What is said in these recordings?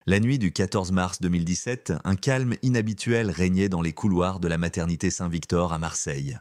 La nuit du 14 mars 2017, un calme inhabituel régnait dans les couloirs de la maternité Saint-Victor à Marseille.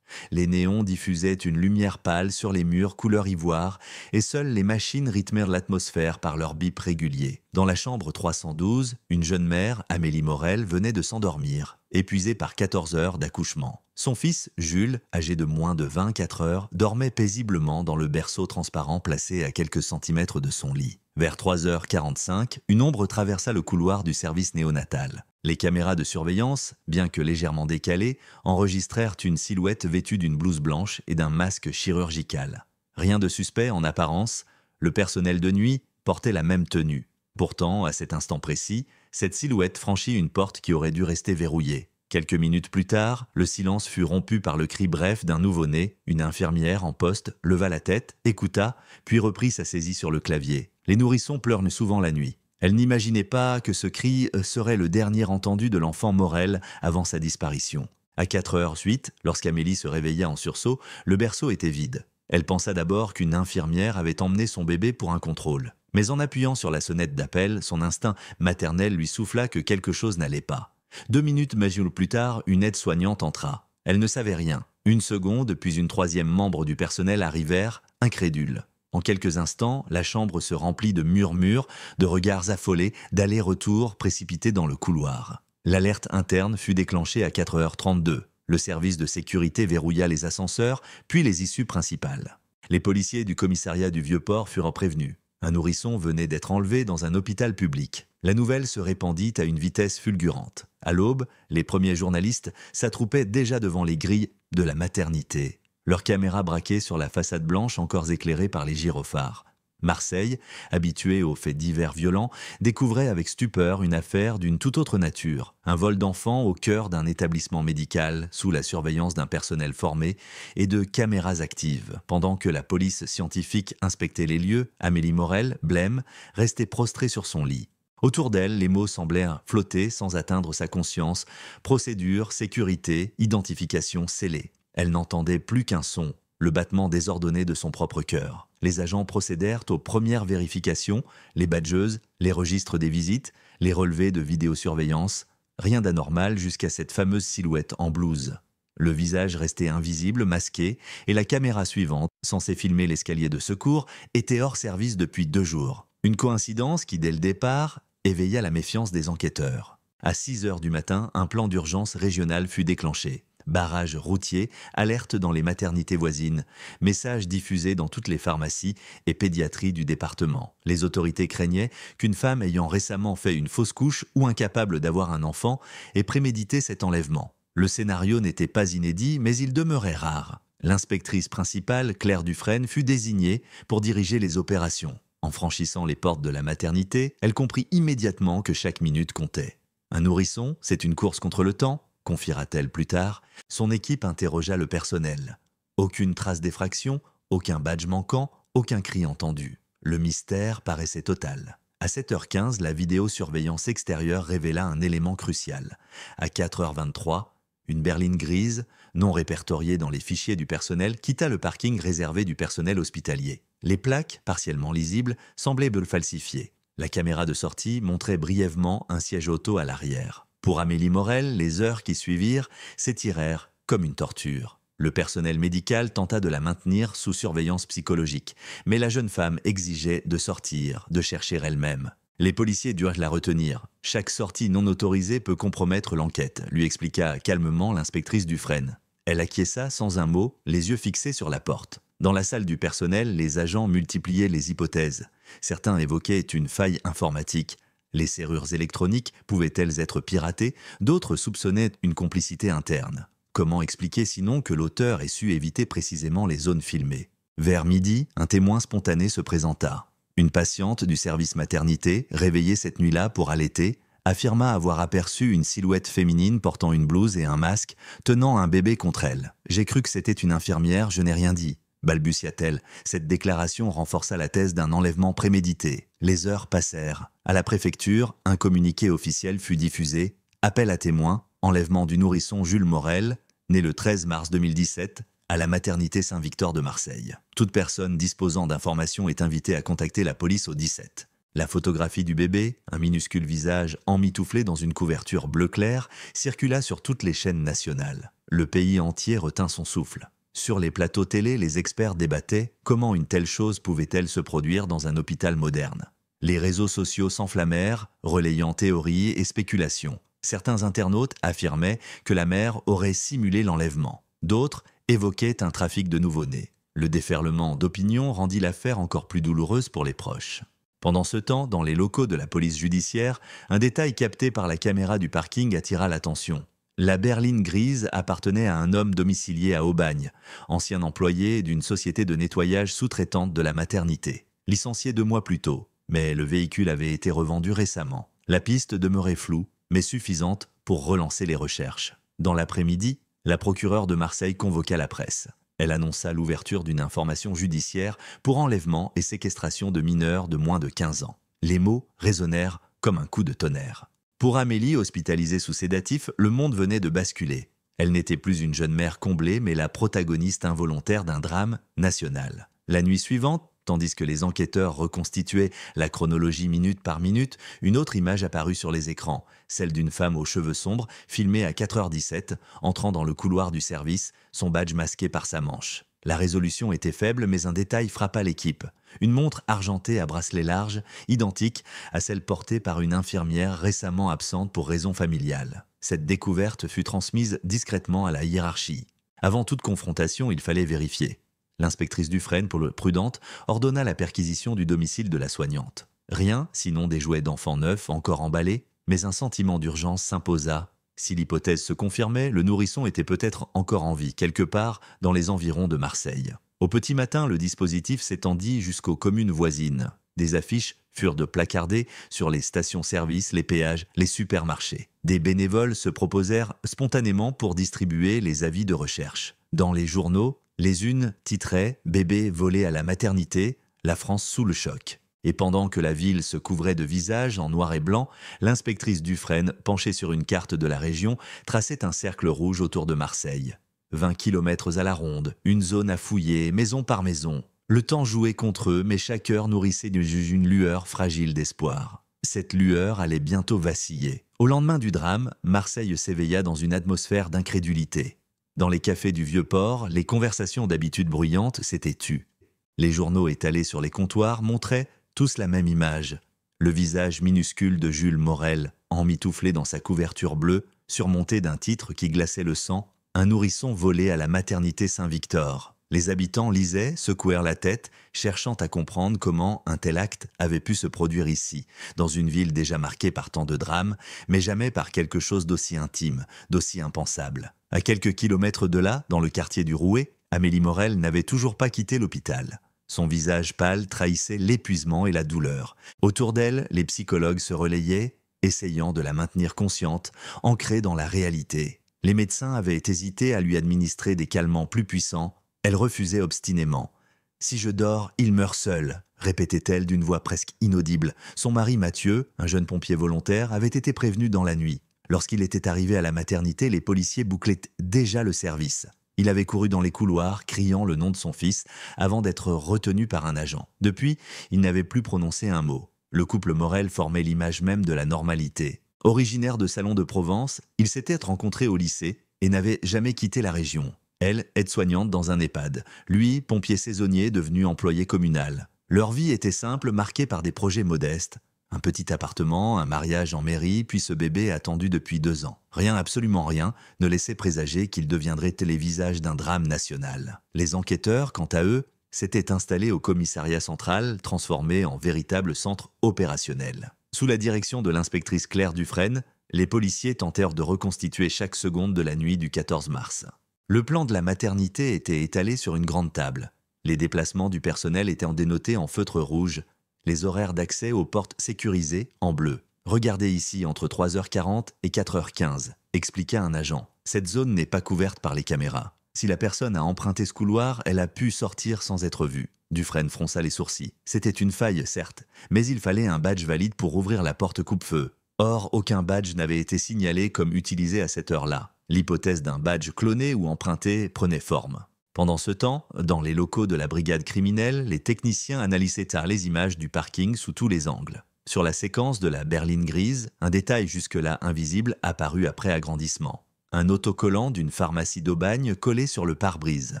Les néons diffusaient une lumière pâle sur les murs couleur ivoire et seules les machines rythmèrent l'atmosphère par leur bip régulier. Dans la chambre 312, une jeune mère, Amélie Morel, venait de s'endormir, épuisée par 14 heures d'accouchement. Son fils, Jules, âgé de moins de 24 heures, dormait paisiblement dans le berceau transparent placé à quelques centimètres de son lit. Vers 3h45, une ombre traversa le couloir du service néonatal. Les caméras de surveillance, bien que légèrement décalées, enregistrèrent une silhouette vêtue d'une blouse blanche et d'un masque chirurgical. Rien de suspect en apparence, le personnel de nuit portait la même tenue. Pourtant, à cet instant précis, cette silhouette franchit une porte qui aurait dû rester verrouillée. Quelques minutes plus tard, le silence fut rompu par le cri bref d'un nouveau-né. Une infirmière en poste leva la tête, écouta, puis reprit sa saisie sur le clavier. Les nourrissons pleurent souvent la nuit. Elle n'imaginait pas que ce cri serait le dernier entendu de l'enfant Morel avant sa disparition. À 4h08, lorsqu'Amélie se réveilla en sursaut, le berceau était vide. Elle pensa d'abord qu'une infirmière avait emmené son bébé pour un contrôle. Mais en appuyant sur la sonnette d'appel, son instinct maternel lui souffla que quelque chose n'allait pas. 2 minutes plus tard, une aide-soignante entra. Elle ne savait rien. Une seconde, puis une troisième membre du personnel arrivèrent, incrédules. En quelques instants, la chambre se remplit de murmures, de regards affolés, d'allers-retours précipités dans le couloir. L'alerte interne fut déclenchée à 4h32. Le service de sécurité verrouilla les ascenseurs, puis les issues principales. Les policiers du commissariat du Vieux-Port furent prévenus. Un nourrisson venait d'être enlevé dans un hôpital public. La nouvelle se répandit à une vitesse fulgurante. À l'aube, les premiers journalistes s'attroupaient déjà devant les grilles de la maternité, leurs caméras braquées sur la façade blanche encore éclairée par les gyrophares. Marseille, habituée aux faits divers violents, découvrait avec stupeur une affaire d'une toute autre nature. Un vol d'enfants au cœur d'un établissement médical, sous la surveillance d'un personnel formé et de caméras actives. Pendant que la police scientifique inspectait les lieux, Amélie Morel, blême, restait prostrée sur son lit. Autour d'elle, les mots semblaient flotter sans atteindre sa conscience. Procédure, sécurité, identification scellée. Elle n'entendait plus qu'un son, le battement désordonné de son propre cœur. Les agents procédèrent aux premières vérifications, les badgeuses, les registres des visites, les relevés de vidéosurveillance. Rien d'anormal jusqu'à cette fameuse silhouette en blouse. Le visage restait invisible, masqué, et la caméra suivante, censée filmer l'escalier de secours, était hors service depuis 2 jours. Une coïncidence qui, dès le départ, éveilla la méfiance des enquêteurs. À 6h du matin, un plan d'urgence régional fut déclenché. Barrage routier, alerte dans les maternités voisines, messages diffusés dans toutes les pharmacies et pédiatries du département. Les autorités craignaient qu'une femme ayant récemment fait une fausse couche ou incapable d'avoir un enfant ait prémédité cet enlèvement. Le scénario n'était pas inédit, mais il demeurait rare. L'inspectrice principale, Claire Dufresne, fut désignée pour diriger les opérations. En franchissant les portes de la maternité, elle comprit immédiatement que chaque minute comptait. Un nourrisson, c'est une course contre le temps, confiera-t-elle plus tard. Son équipe interrogea le personnel. Aucune trace d'effraction, aucun badge manquant, aucun cri entendu. Le mystère paraissait total. À 7h15, la vidéosurveillance extérieure révéla un élément crucial. À 4h23, une berline grise, non répertoriée dans les fichiers du personnel, quitta le parking réservé du personnel hospitalier. Les plaques, partiellement lisibles, semblaient falsifiées. La caméra de sortie montrait brièvement un siège auto à l'arrière. Pour Amélie Morel, les heures qui suivirent s'étirèrent comme une torture. Le personnel médical tenta de la maintenir sous surveillance psychologique, mais la jeune femme exigeait de sortir, de chercher elle-même. Les policiers durent la retenir. Chaque sortie non autorisée peut compromettre l'enquête, lui expliqua calmement l'inspectrice Dufresne. Elle acquiesça sans un mot, les yeux fixés sur la porte. Dans la salle du personnel, les agents multipliaient les hypothèses. Certains évoquaient une faille informatique. Les serrures électroniques pouvaient-elles être piratées? D'autres soupçonnaient une complicité interne. Comment expliquer sinon que l'auteur ait su éviter précisément les zones filmées? Vers midi, un témoin spontané se présenta. Une patiente du service maternité, réveillée cette nuit-là pour allaiter, affirma avoir aperçu une silhouette féminine portant une blouse et un masque, tenant un bébé contre elle. « J'ai cru que c'était une infirmière, je n'ai rien dit », balbutia-t-elle. Cette déclaration renforça la thèse d'un enlèvement prémédité. Les heures passèrent. À la préfecture, un communiqué officiel fut diffusé. Appel à témoins, enlèvement du nourrisson Jules Morel, né le 13 mars 2017, à la maternité Saint-Victor de Marseille. Toute personne disposant d'informations est invitée à contacter la police au 17. La photographie du bébé, un minuscule visage emmitouflé dans une couverture bleu clair, circula sur toutes les chaînes nationales. Le pays entier retint son souffle. Sur les plateaux télé, les experts débattaient comment une telle chose pouvait-elle se produire dans un hôpital moderne. Les réseaux sociaux s'enflammèrent, relayant théories et spéculations. Certains internautes affirmaient que la mère aurait simulé l'enlèvement. D'autres évoquaient un trafic de nouveau-nés. Le déferlement d'opinion rendit l'affaire encore plus douloureuse pour les proches. Pendant ce temps, dans les locaux de la police judiciaire, un détail capté par la caméra du parking attira l'attention. La berline grise appartenait à un homme domicilié à Aubagne, ancien employé d'une société de nettoyage sous-traitante de la maternité. Licencié 2 mois plus tôt, mais le véhicule avait été revendu récemment. La piste demeurait floue, mais suffisante pour relancer les recherches. Dans l'après-midi, la procureure de Marseille convoqua la presse. Elle annonça l'ouverture d'une information judiciaire pour enlèvement et séquestration de mineurs de moins de 15 ans. Les mots résonnèrent comme un coup de tonnerre. Pour Amélie, hospitalisée sous sédatif, le monde venait de basculer. Elle n'était plus une jeune mère comblée, mais la protagoniste involontaire d'un drame national. La nuit suivante, tandis que les enquêteurs reconstituaient la chronologie minute par minute, une autre image apparut sur les écrans, celle d'une femme aux cheveux sombres, filmée à 4h17, entrant dans le couloir du service, son badge masqué par sa manche. La résolution était faible, mais un détail frappa l'équipe. Une montre argentée à bracelet large, identique à celle portée par une infirmière récemment absente pour raisons familiales. Cette découverte fut transmise discrètement à la hiérarchie. Avant toute confrontation, il fallait vérifier. L'inspectrice Dufresne, prudente, ordonna la perquisition du domicile de la soignante. Rien, sinon des jouets d'enfants neufs encore emballés, mais un sentiment d'urgence s'imposa. Si l'hypothèse se confirmait, le nourrisson était peut-être encore en vie, quelque part dans les environs de Marseille. Au petit matin, le dispositif s'étendit jusqu'aux communes voisines. Des affiches furent de placardées sur les stations-service, les péages, les supermarchés. Des bénévoles se proposèrent spontanément pour distribuer les avis de recherche. Dans les journaux, les unes titraient « Bébé volé à la maternité, la France sous le choc ». Et pendant que la ville se couvrait de visages en noir et blanc, l'inspectrice Dufresne, penchée sur une carte de la région, traçait un cercle rouge autour de Marseille. 20 kilomètres à la ronde, une zone à fouiller, maison par maison. Le temps jouait contre eux, mais chaque heure nourrissait d'une lueur fragile d'espoir. Cette lueur allait bientôt vaciller. Au lendemain du drame, Marseille s'éveilla dans une atmosphère d'incrédulité. Dans les cafés du Vieux-Port, les conversations d'habitude bruyantes s'étaient tues. Les journaux étalés sur les comptoirs montraient tous la même image. Le visage minuscule de Jules Morel, emmitouflé dans sa couverture bleue, surmonté d'un titre qui glaçait le sang, « Un nourrisson volé à la maternité Saint-Victor ». Les habitants lisaient, secouèrent la tête, cherchant à comprendre comment un tel acte avait pu se produire ici, dans une ville déjà marquée par tant de drames, mais jamais par quelque chose d'aussi intime, d'aussi impensable. À quelques kilomètres de là, dans le quartier du Rouet, Amélie Morel n'avait toujours pas quitté l'hôpital. Son visage pâle trahissait l'épuisement et la douleur. Autour d'elle, les psychologues se relayaient, essayant de la maintenir consciente, ancrée dans la réalité. Les médecins avaient hésité à lui administrer des calmants plus puissants. Elle refusait obstinément. « Si je dors, il meurt seul », répétait-elle d'une voix presque inaudible. Son mari Mathieu, un jeune pompier volontaire, avait été prévenu dans la nuit. Lorsqu'il était arrivé à la maternité, les policiers bouclaient déjà le service. Il avait couru dans les couloirs, criant le nom de son fils, avant d'être retenu par un agent. Depuis, il n'avait plus prononcé un mot. Le couple Morel formait l'image même de la normalité. Originaire de Salon de Provence, ils s'étaient rencontrés au lycée et n'avaient jamais quitté la région. Elle, aide-soignante dans un EHPAD. Lui, pompier saisonnier devenu employé communal. Leur vie était simple, marquée par des projets modestes. Un petit appartement, un mariage en mairie, puis ce bébé attendu depuis 2 ans. Rien, absolument rien, ne laissait présager qu'ils deviendraient télévisage d'un drame national. Les enquêteurs, quant à eux, s'étaient installés au commissariat central, transformé en véritable centre opérationnel. Sous la direction de l'inspectrice Claire Dufresne, les policiers tentèrent de reconstituer chaque seconde de la nuit du 14 mars. Le plan de la maternité était étalé sur une grande table. Les déplacements du personnel étaient dénotés en feutre rouge, les horaires d'accès aux portes sécurisées en bleu. « Regardez ici entre 3h40 et 4h15 », expliqua un agent. « Cette zone n'est pas couverte par les caméras. Si la personne a emprunté ce couloir, elle a pu sortir sans être vue. » Dufresne fronça les sourcils. C'était une faille, certes, mais il fallait un badge valide pour ouvrir la porte coupe-feu. Or, aucun badge n'avait été signalé comme utilisé à cette heure-là. L'hypothèse d'un badge cloné ou emprunté prenait forme. Pendant ce temps, dans les locaux de la brigade criminelle, les techniciens analysaient tard les images du parking sous tous les angles. Sur la séquence de la berline grise, un détail jusque-là invisible apparut après agrandissement. Un autocollant d'une pharmacie d'Aubagne collé sur le pare-brise.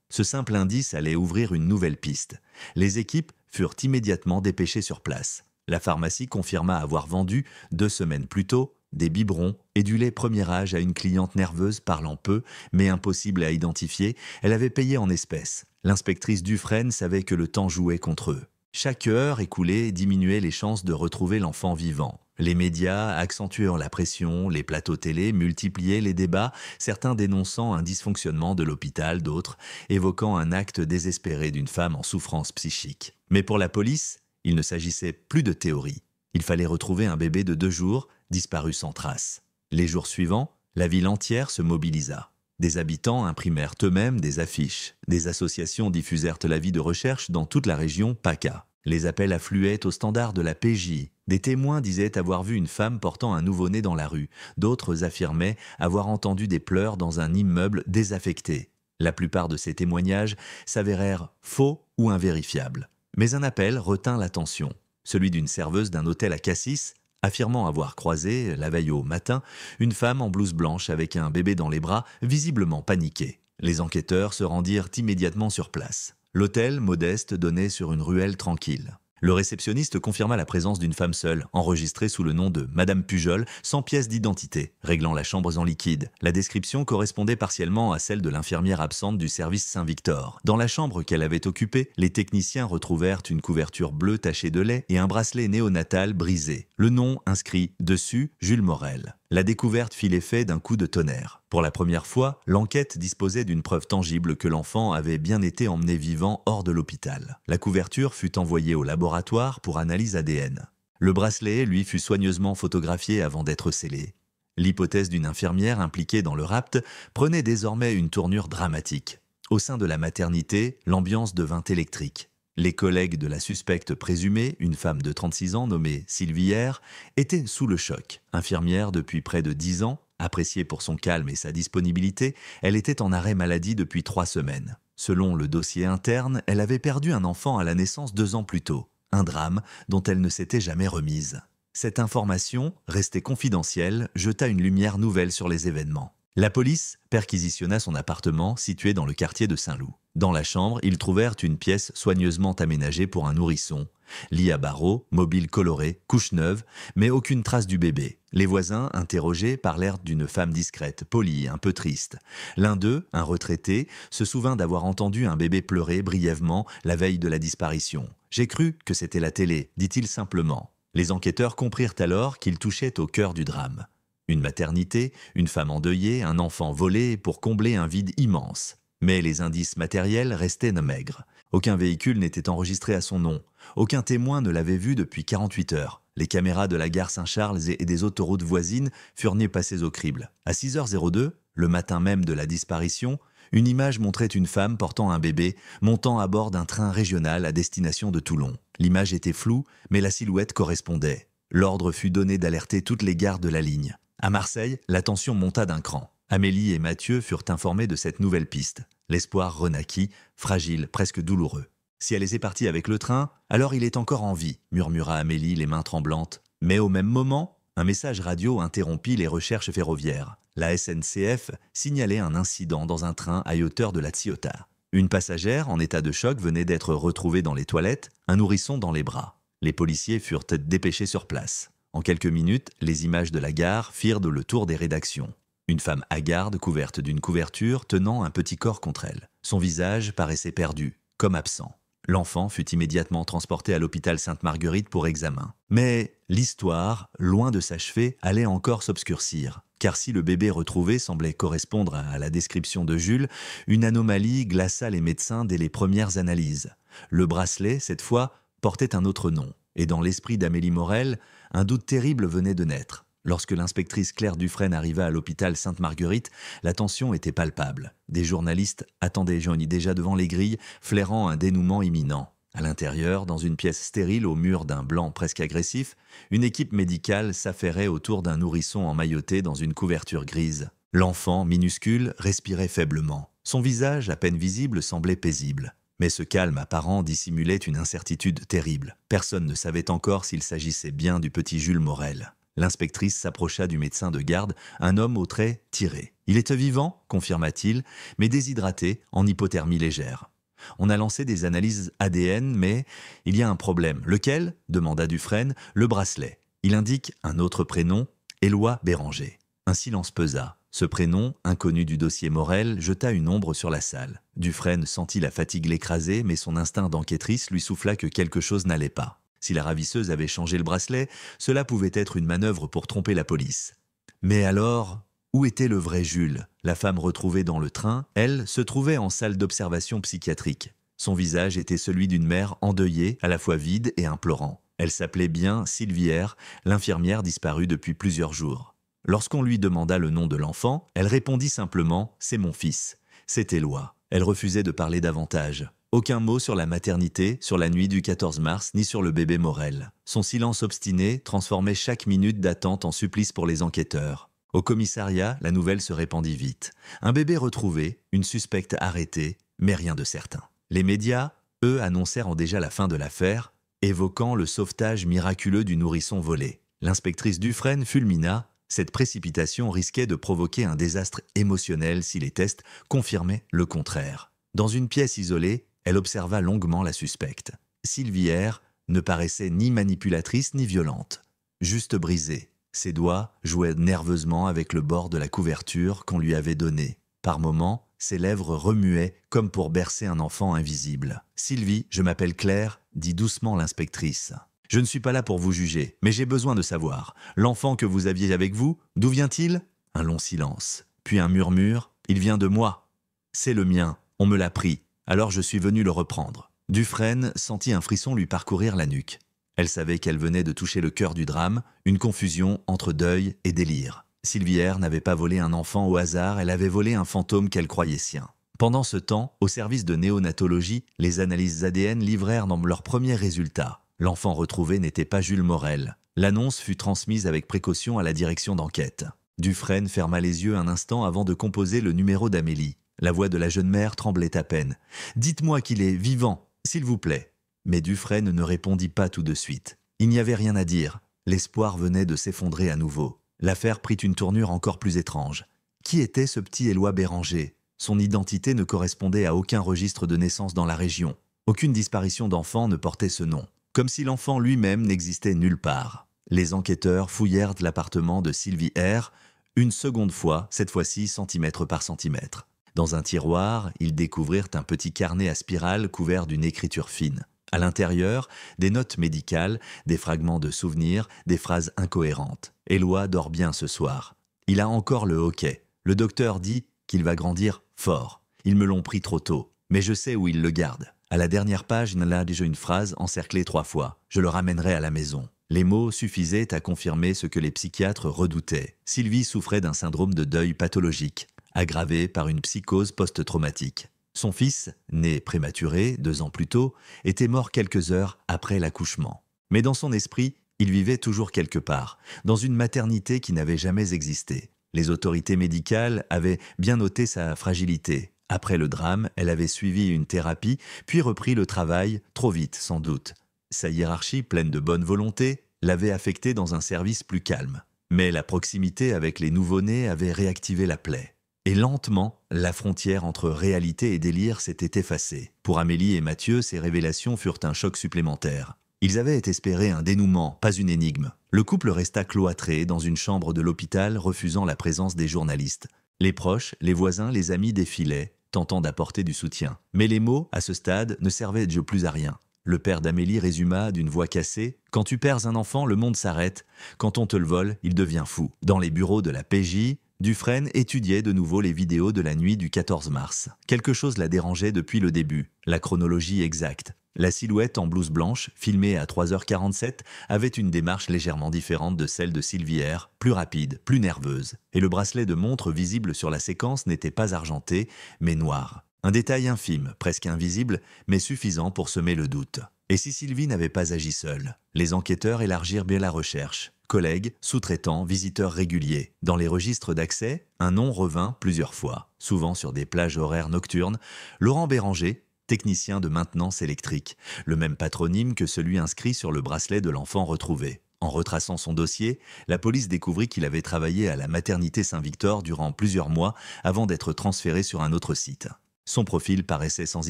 Ce simple indice allait ouvrir une nouvelle piste. Les équipes furent immédiatement dépêchées sur place. La pharmacie confirma avoir vendu, 2 semaines plus tôt, des biberons et du lait premier âge à une cliente nerveuse parlant peu, mais impossible à identifier. Elle avait payé en espèces. L'inspectrice Dufresne savait que le temps jouait contre eux. Chaque heure écoulée diminuait les chances de retrouver l'enfant vivant. Les médias accentuaient la pression, les plateaux télé multipliaient les débats, certains dénonçant un dysfonctionnement de l'hôpital, d'autres évoquant un acte désespéré d'une femme en souffrance psychique. Mais pour la police, il ne s'agissait plus de théorie. Il fallait retrouver un bébé de 2 jours, disparu sans trace. Les jours suivants, la ville entière se mobilisa. Des habitants imprimèrent eux-mêmes des affiches. Des associations diffusèrent l'avis de recherche dans toute la région PACA. Les appels affluaient au standard de la PJ. Des témoins disaient avoir vu une femme portant un nouveau-né dans la rue. D'autres affirmaient avoir entendu des pleurs dans un immeuble désaffecté. La plupart de ces témoignages s'avérèrent faux ou invérifiables. Mais un appel retint l'attention. Celui d'une serveuse d'un hôtel à Cassis, affirmant avoir croisé, la veille au matin, une femme en blouse blanche avec un bébé dans les bras, visiblement paniquée. Les enquêteurs se rendirent immédiatement sur place. L'hôtel, modeste, donnait sur une ruelle tranquille. Le réceptionniste confirma la présence d'une femme seule, enregistrée sous le nom de Madame Pujol, sans pièce d'identité, réglant la chambre en liquide. La description correspondait partiellement à celle de l'infirmière absente du service Saint-Victor. Dans la chambre qu'elle avait occupée, les techniciens retrouvèrent une couverture bleue tachée de lait et un bracelet néonatal brisé. Le nom inscrit dessus, Jules Morel. La découverte fit l'effet d'un coup de tonnerre. Pour la première fois, l'enquête disposait d'une preuve tangible que l'enfant avait bien été emmené vivant hors de l'hôpital. La couverture fut envoyée au laboratoire pour analyse ADN. Le bracelet, lui, fut soigneusement photographié avant d'être scellé. L'hypothèse d'une infirmière impliquée dans le rapt prenait désormais une tournure dramatique. Au sein de la maternité, l'ambiance devint électrique. Les collègues de la suspecte présumée, une femme de 36 ans nommée Sylvie R, étaient sous le choc. Infirmière depuis près de 10 ans, appréciée pour son calme et sa disponibilité, elle était en arrêt maladie depuis 3 semaines. Selon le dossier interne, elle avait perdu un enfant à la naissance 2 ans plus tôt. Un drame dont elle ne s'était jamais remise. Cette information, restée confidentielle, jeta une lumière nouvelle sur les événements. La police perquisitionna son appartement situé dans le quartier de Saint-Loup. Dans la chambre, ils trouvèrent une pièce soigneusement aménagée pour un nourrisson. Lit à barreaux, mobile coloré, couche neuve, mais aucune trace du bébé. Les voisins, interrogés, parlèrent d'une femme discrète, polie, un peu triste. L'un d'eux, un retraité, se souvint d'avoir entendu un bébé pleurer brièvement la veille de la disparition. « J'ai cru que c'était la télé », dit-il simplement. Les enquêteurs comprirent alors qu'il touchait au cœur du drame. Une maternité, une femme endeuillée, un enfant volé pour combler un vide immense. Mais les indices matériels restaient maigres. Aucun véhicule n'était enregistré à son nom. Aucun témoin ne l'avait vu depuis 48 heures. Les caméras de la gare Saint-Charles et des autoroutes voisines furent passées au crible. À 6h02, le matin même de la disparition, une image montrait une femme portant un bébé montant à bord d'un train régional à destination de Toulon. L'image était floue, mais la silhouette correspondait. L'ordre fut donné d'alerter toutes les gares de la ligne. À Marseille, la tension monta d'un cran. Amélie et Mathieu furent informés de cette nouvelle piste. L'espoir renaquit, fragile, presque douloureux. « Si elle est partie avec le train, alors il est encore en vie », murmura Amélie, les mains tremblantes. Mais au même moment, un message radio interrompit les recherches ferroviaires. La SNCF signalait un incident dans un train à hauteur de la Ciotat. Une passagère en état de choc venait d'être retrouvée dans les toilettes, un nourrisson dans les bras. Les policiers furent dépêchés sur place. En quelques minutes, les images de la gare firent le tour des rédactions. Une femme hagarde, couverte d'une couverture, tenant un petit corps contre elle. Son visage paraissait perdu, comme absent. L'enfant fut immédiatement transporté à l'hôpital Sainte-Marguerite pour examen. Mais l'histoire, loin de s'achever, allait encore s'obscurcir. Car si le bébé retrouvé semblait correspondre à la description de Jules, une anomalie glaça les médecins dès les premières analyses. Le bracelet, cette fois, portait un autre nom. Et dans l'esprit d'Amélie Morel, un doute terrible venait de naître. Lorsque l'inspectrice Claire Dufresne arriva à l'hôpital Sainte-Marguerite, la tension était palpable. Des journalistes attendaient Johnny déjà devant les grilles, flairant un dénouement imminent. À l'intérieur, dans une pièce stérile au mur d'un blanc presque agressif, une équipe médicale s'affairait autour d'un nourrisson emmailloté dans une couverture grise. L'enfant, minuscule, respirait faiblement. Son visage, à peine visible, semblait paisible. Mais ce calme apparent dissimulait une incertitude terrible. Personne ne savait encore s'il s'agissait bien du petit Jules Morel. L'inspectrice s'approcha du médecin de garde, un homme aux traits tirés. « Il était vivant », confirma-t-il, mais déshydraté, en hypothermie légère. On a lancé des analyses ADN, mais il y a un problème. Lequel ? Demanda Dufresne. Le bracelet. Il indique un autre prénom, Éloi Béranger. Un silence pesa. Ce prénom, inconnu du dossier Morel, jeta une ombre sur la salle. Dufresne sentit la fatigue l'écraser, mais son instinct d'enquêtrice lui souffla que quelque chose n'allait pas. Si la ravisseuse avait changé le bracelet, cela pouvait être une manœuvre pour tromper la police. Mais alors, où était le vrai Jules ? La femme retrouvée dans le train, elle, se trouvait en salle d'observation psychiatrique. Son visage était celui d'une mère endeuillée, à la fois vide et implorant. Elle s'appelait bien Sylvie R, l'infirmière disparue depuis plusieurs jours. Lorsqu'on lui demanda le nom de l'enfant, elle répondit simplement « C'est mon fils ». C'est Éloi. Elle refusait de parler davantage. Aucun mot sur la maternité, sur la nuit du 14 mars, ni sur le bébé Morel. Son silence obstiné transformait chaque minute d'attente en supplice pour les enquêteurs. Au commissariat, la nouvelle se répandit vite. Un bébé retrouvé, une suspecte arrêtée, mais rien de certain. Les médias, eux, annoncèrent déjà la fin de l'affaire, évoquant le sauvetage miraculeux du nourrisson volé. L'inspectrice Dufresne fulmina. Cette précipitation risquait de provoquer un désastre émotionnel si les tests confirmaient le contraire. Dans une pièce isolée, elle observa longuement la suspecte. Sylvie R ne paraissait ni manipulatrice ni violente, juste brisée. Ses doigts jouaient nerveusement avec le bord de la couverture qu'on lui avait donnée. Par moments, ses lèvres remuaient comme pour bercer un enfant invisible. « Sylvie, je m'appelle Claire », dit doucement l'inspectrice. « Je ne suis pas là pour vous juger, mais j'ai besoin de savoir. L'enfant que vous aviez avec vous, d'où vient-il » Un long silence, puis un murmure. « Il vient de moi. C'est le mien, on me l'a pris, alors je suis venu le reprendre. » Dufresne sentit un frisson lui parcourir la nuque. Elle savait qu'elle venait de toucher le cœur du drame, une confusion entre deuil et délire. Sylvie R n'avait pas volé un enfant au hasard, elle avait volé un fantôme qu'elle croyait sien. Pendant ce temps, au service de néonatologie, les analyses ADN livrèrent dans leurs premiers résultats. L'enfant retrouvé n'était pas Jules Morel. L'annonce fut transmise avec précaution à la direction d'enquête. Dufresne ferma les yeux un instant avant de composer le numéro d'Amélie. La voix de la jeune mère tremblait à peine. « Dites-moi qu'il est vivant, s'il vous plaît. » Mais Dufresne ne répondit pas tout de suite. Il n'y avait rien à dire. L'espoir venait de s'effondrer à nouveau. L'affaire prit une tournure encore plus étrange. Qui était ce petit Éloi Béranger ? Son identité ne correspondait à aucun registre de naissance dans la région. Aucune disparition d'enfant ne portait ce nom. Comme si l'enfant lui-même n'existait nulle part. Les enquêteurs fouillèrent l'appartement de Sylvie R, une seconde fois, cette fois-ci centimètre par centimètre. Dans un tiroir, ils découvrirent un petit carnet à spirale couvert d'une écriture fine. À l'intérieur, des notes médicales, des fragments de souvenirs, des phrases incohérentes. « Éloi dort bien ce soir. Il a encore le hoquet. Le docteur dit qu'il va grandir fort. Ils me l'ont pris trop tôt, mais je sais où il le garde. » À la dernière page, il a déjà une phrase encerclée 3 fois. « Je le ramènerai à la maison. » Les mots suffisaient à confirmer ce que les psychiatres redoutaient. Sylvie souffrait d'un syndrome de deuil pathologique, aggravé par une psychose post-traumatique. Son fils, né prématuré 2 ans plus tôt, était mort quelques heures après l'accouchement. Mais dans son esprit, il vivait toujours quelque part, dans une maternité qui n'avait jamais existé. Les autorités médicales avaient bien noté sa fragilité. Après le drame, elle avait suivi une thérapie, puis repris le travail, trop vite sans doute. Sa hiérarchie, pleine de bonne volonté, l'avait affectée dans un service plus calme. Mais la proximité avec les nouveau-nés avait réactivé la plaie. Et lentement, la frontière entre réalité et délire s'était effacée. Pour Amélie et Mathieu, ces révélations furent un choc supplémentaire. Ils avaient espéré un dénouement, pas une énigme. Le couple resta cloîtré dans une chambre de l'hôpital, refusant la présence des journalistes. Les proches, les voisins, les amis défilaient, tentant d'apporter du soutien. Mais les mots, à ce stade, ne servaient déjà plus à rien. Le père d'Amélie résuma d'une voix cassée « Quand tu perds un enfant, le monde s'arrête. Quand on te le vole, il devient fou. » Dans les bureaux de la PJ, Dufresne étudiait de nouveau les vidéos de la nuit du 14 mars. Quelque chose la dérangeait depuis le début, la chronologie exacte. La silhouette en blouse blanche, filmée à 3h47, avait une démarche légèrement différente de celle de Sylvie R, plus rapide, plus nerveuse. Et le bracelet de montre visible sur la séquence n'était pas argenté, mais noir. Un détail infime, presque invisible, mais suffisant pour semer le doute. Et si Sylvie n'avait pas agi seule? Les enquêteurs élargirent bien la recherche. collègues, sous-traitants, visiteurs réguliers. Dans les registres d'accès, un nom revint plusieurs fois, souvent sur des plages horaires nocturnes. Laurent Béranger, technicien de maintenance électrique, le même patronyme que celui inscrit sur le bracelet de l'enfant retrouvé. En retraçant son dossier, la police découvrit qu'il avait travaillé à la maternité Saint-Victor durant plusieurs mois avant d'être transféré sur un autre site. Son profil paraissait sans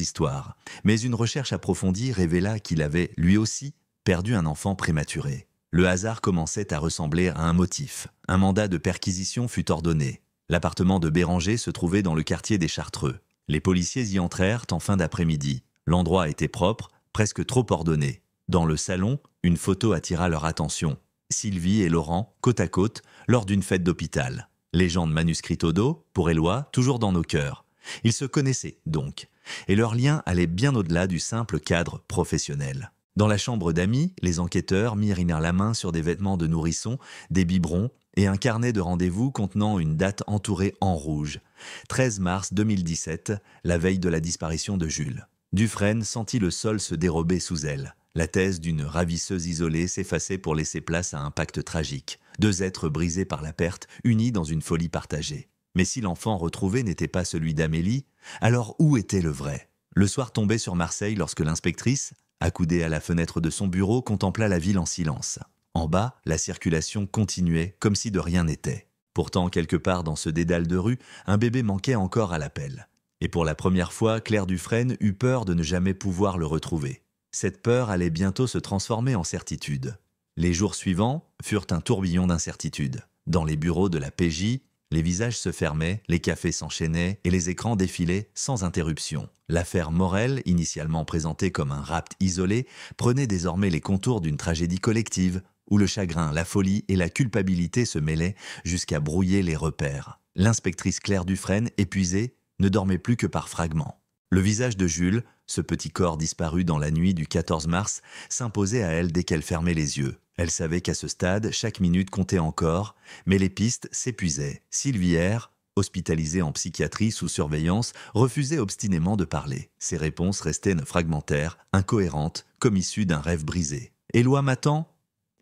histoire, mais une recherche approfondie révéla qu'il avait, lui aussi, perdu un enfant prématuré. Le hasard commençait à ressembler à un motif. Un mandat de perquisition fut ordonné. L'appartement de Béranger se trouvait dans le quartier des Chartreux. Les policiers y entrèrent en fin d'après-midi. L'endroit était propre, presque trop ordonné. Dans le salon, une photo attira leur attention. Sylvie et Laurent, côte à côte, lors d'une fête d'hôpital. Légende manuscrite au dos, pour Éloi, toujours dans nos cœurs. Ils se connaissaient donc, et leur lien allait bien au-delà du simple cadre professionnel. Dans la chambre d'amis, les enquêteurs mirent la main sur des vêtements de nourrisson, des biberons et un carnet de rendez-vous contenant une date entourée en rouge. 13 mars 2017, la veille de la disparition de Jules. Dufresne sentit le sol se dérober sous elle. La thèse d'une ravisseuse isolée s'effaçait pour laisser place à un pacte tragique. Deux êtres brisés par la perte, unis dans une folie partagée. Mais si l'enfant retrouvé n'était pas celui d'Amélie, alors où était le vrai? Le soir tombait sur Marseille lorsque l'inspectrice, accoudée à la fenêtre de son bureau, contempla la ville en silence. En bas, la circulation continuait comme si de rien n'était. Pourtant, quelque part dans ce dédale de rue, un bébé manquait encore à l'appel. Et pour la première fois, Claire Dufresne eut peur de ne jamais pouvoir le retrouver. Cette peur allait bientôt se transformer en certitude. Les jours suivants furent un tourbillon d'incertitudes. Dans les bureaux de la PJ, les visages se fermaient, les cafés s'enchaînaient et les écrans défilaient sans interruption. L'affaire Morel, initialement présentée comme un rapt isolé, prenait désormais les contours d'une tragédie collective, où le chagrin, la folie et la culpabilité se mêlaient jusqu'à brouiller les repères. L'inspectrice Claire Dufresne, épuisée, ne dormait plus que par fragments. Le visage de Jules, ce petit corps disparu dans la nuit du 14 mars, s'imposait à elle dès qu'elle fermait les yeux. Elle savait qu'à ce stade, chaque minute comptait encore, mais les pistes s'épuisaient. Sylvie R., hospitalisée en psychiatrie sous surveillance, refusait obstinément de parler. Ses réponses restaient fragmentaires, incohérentes, comme issues d'un rêve brisé. « Éloi m'attend ?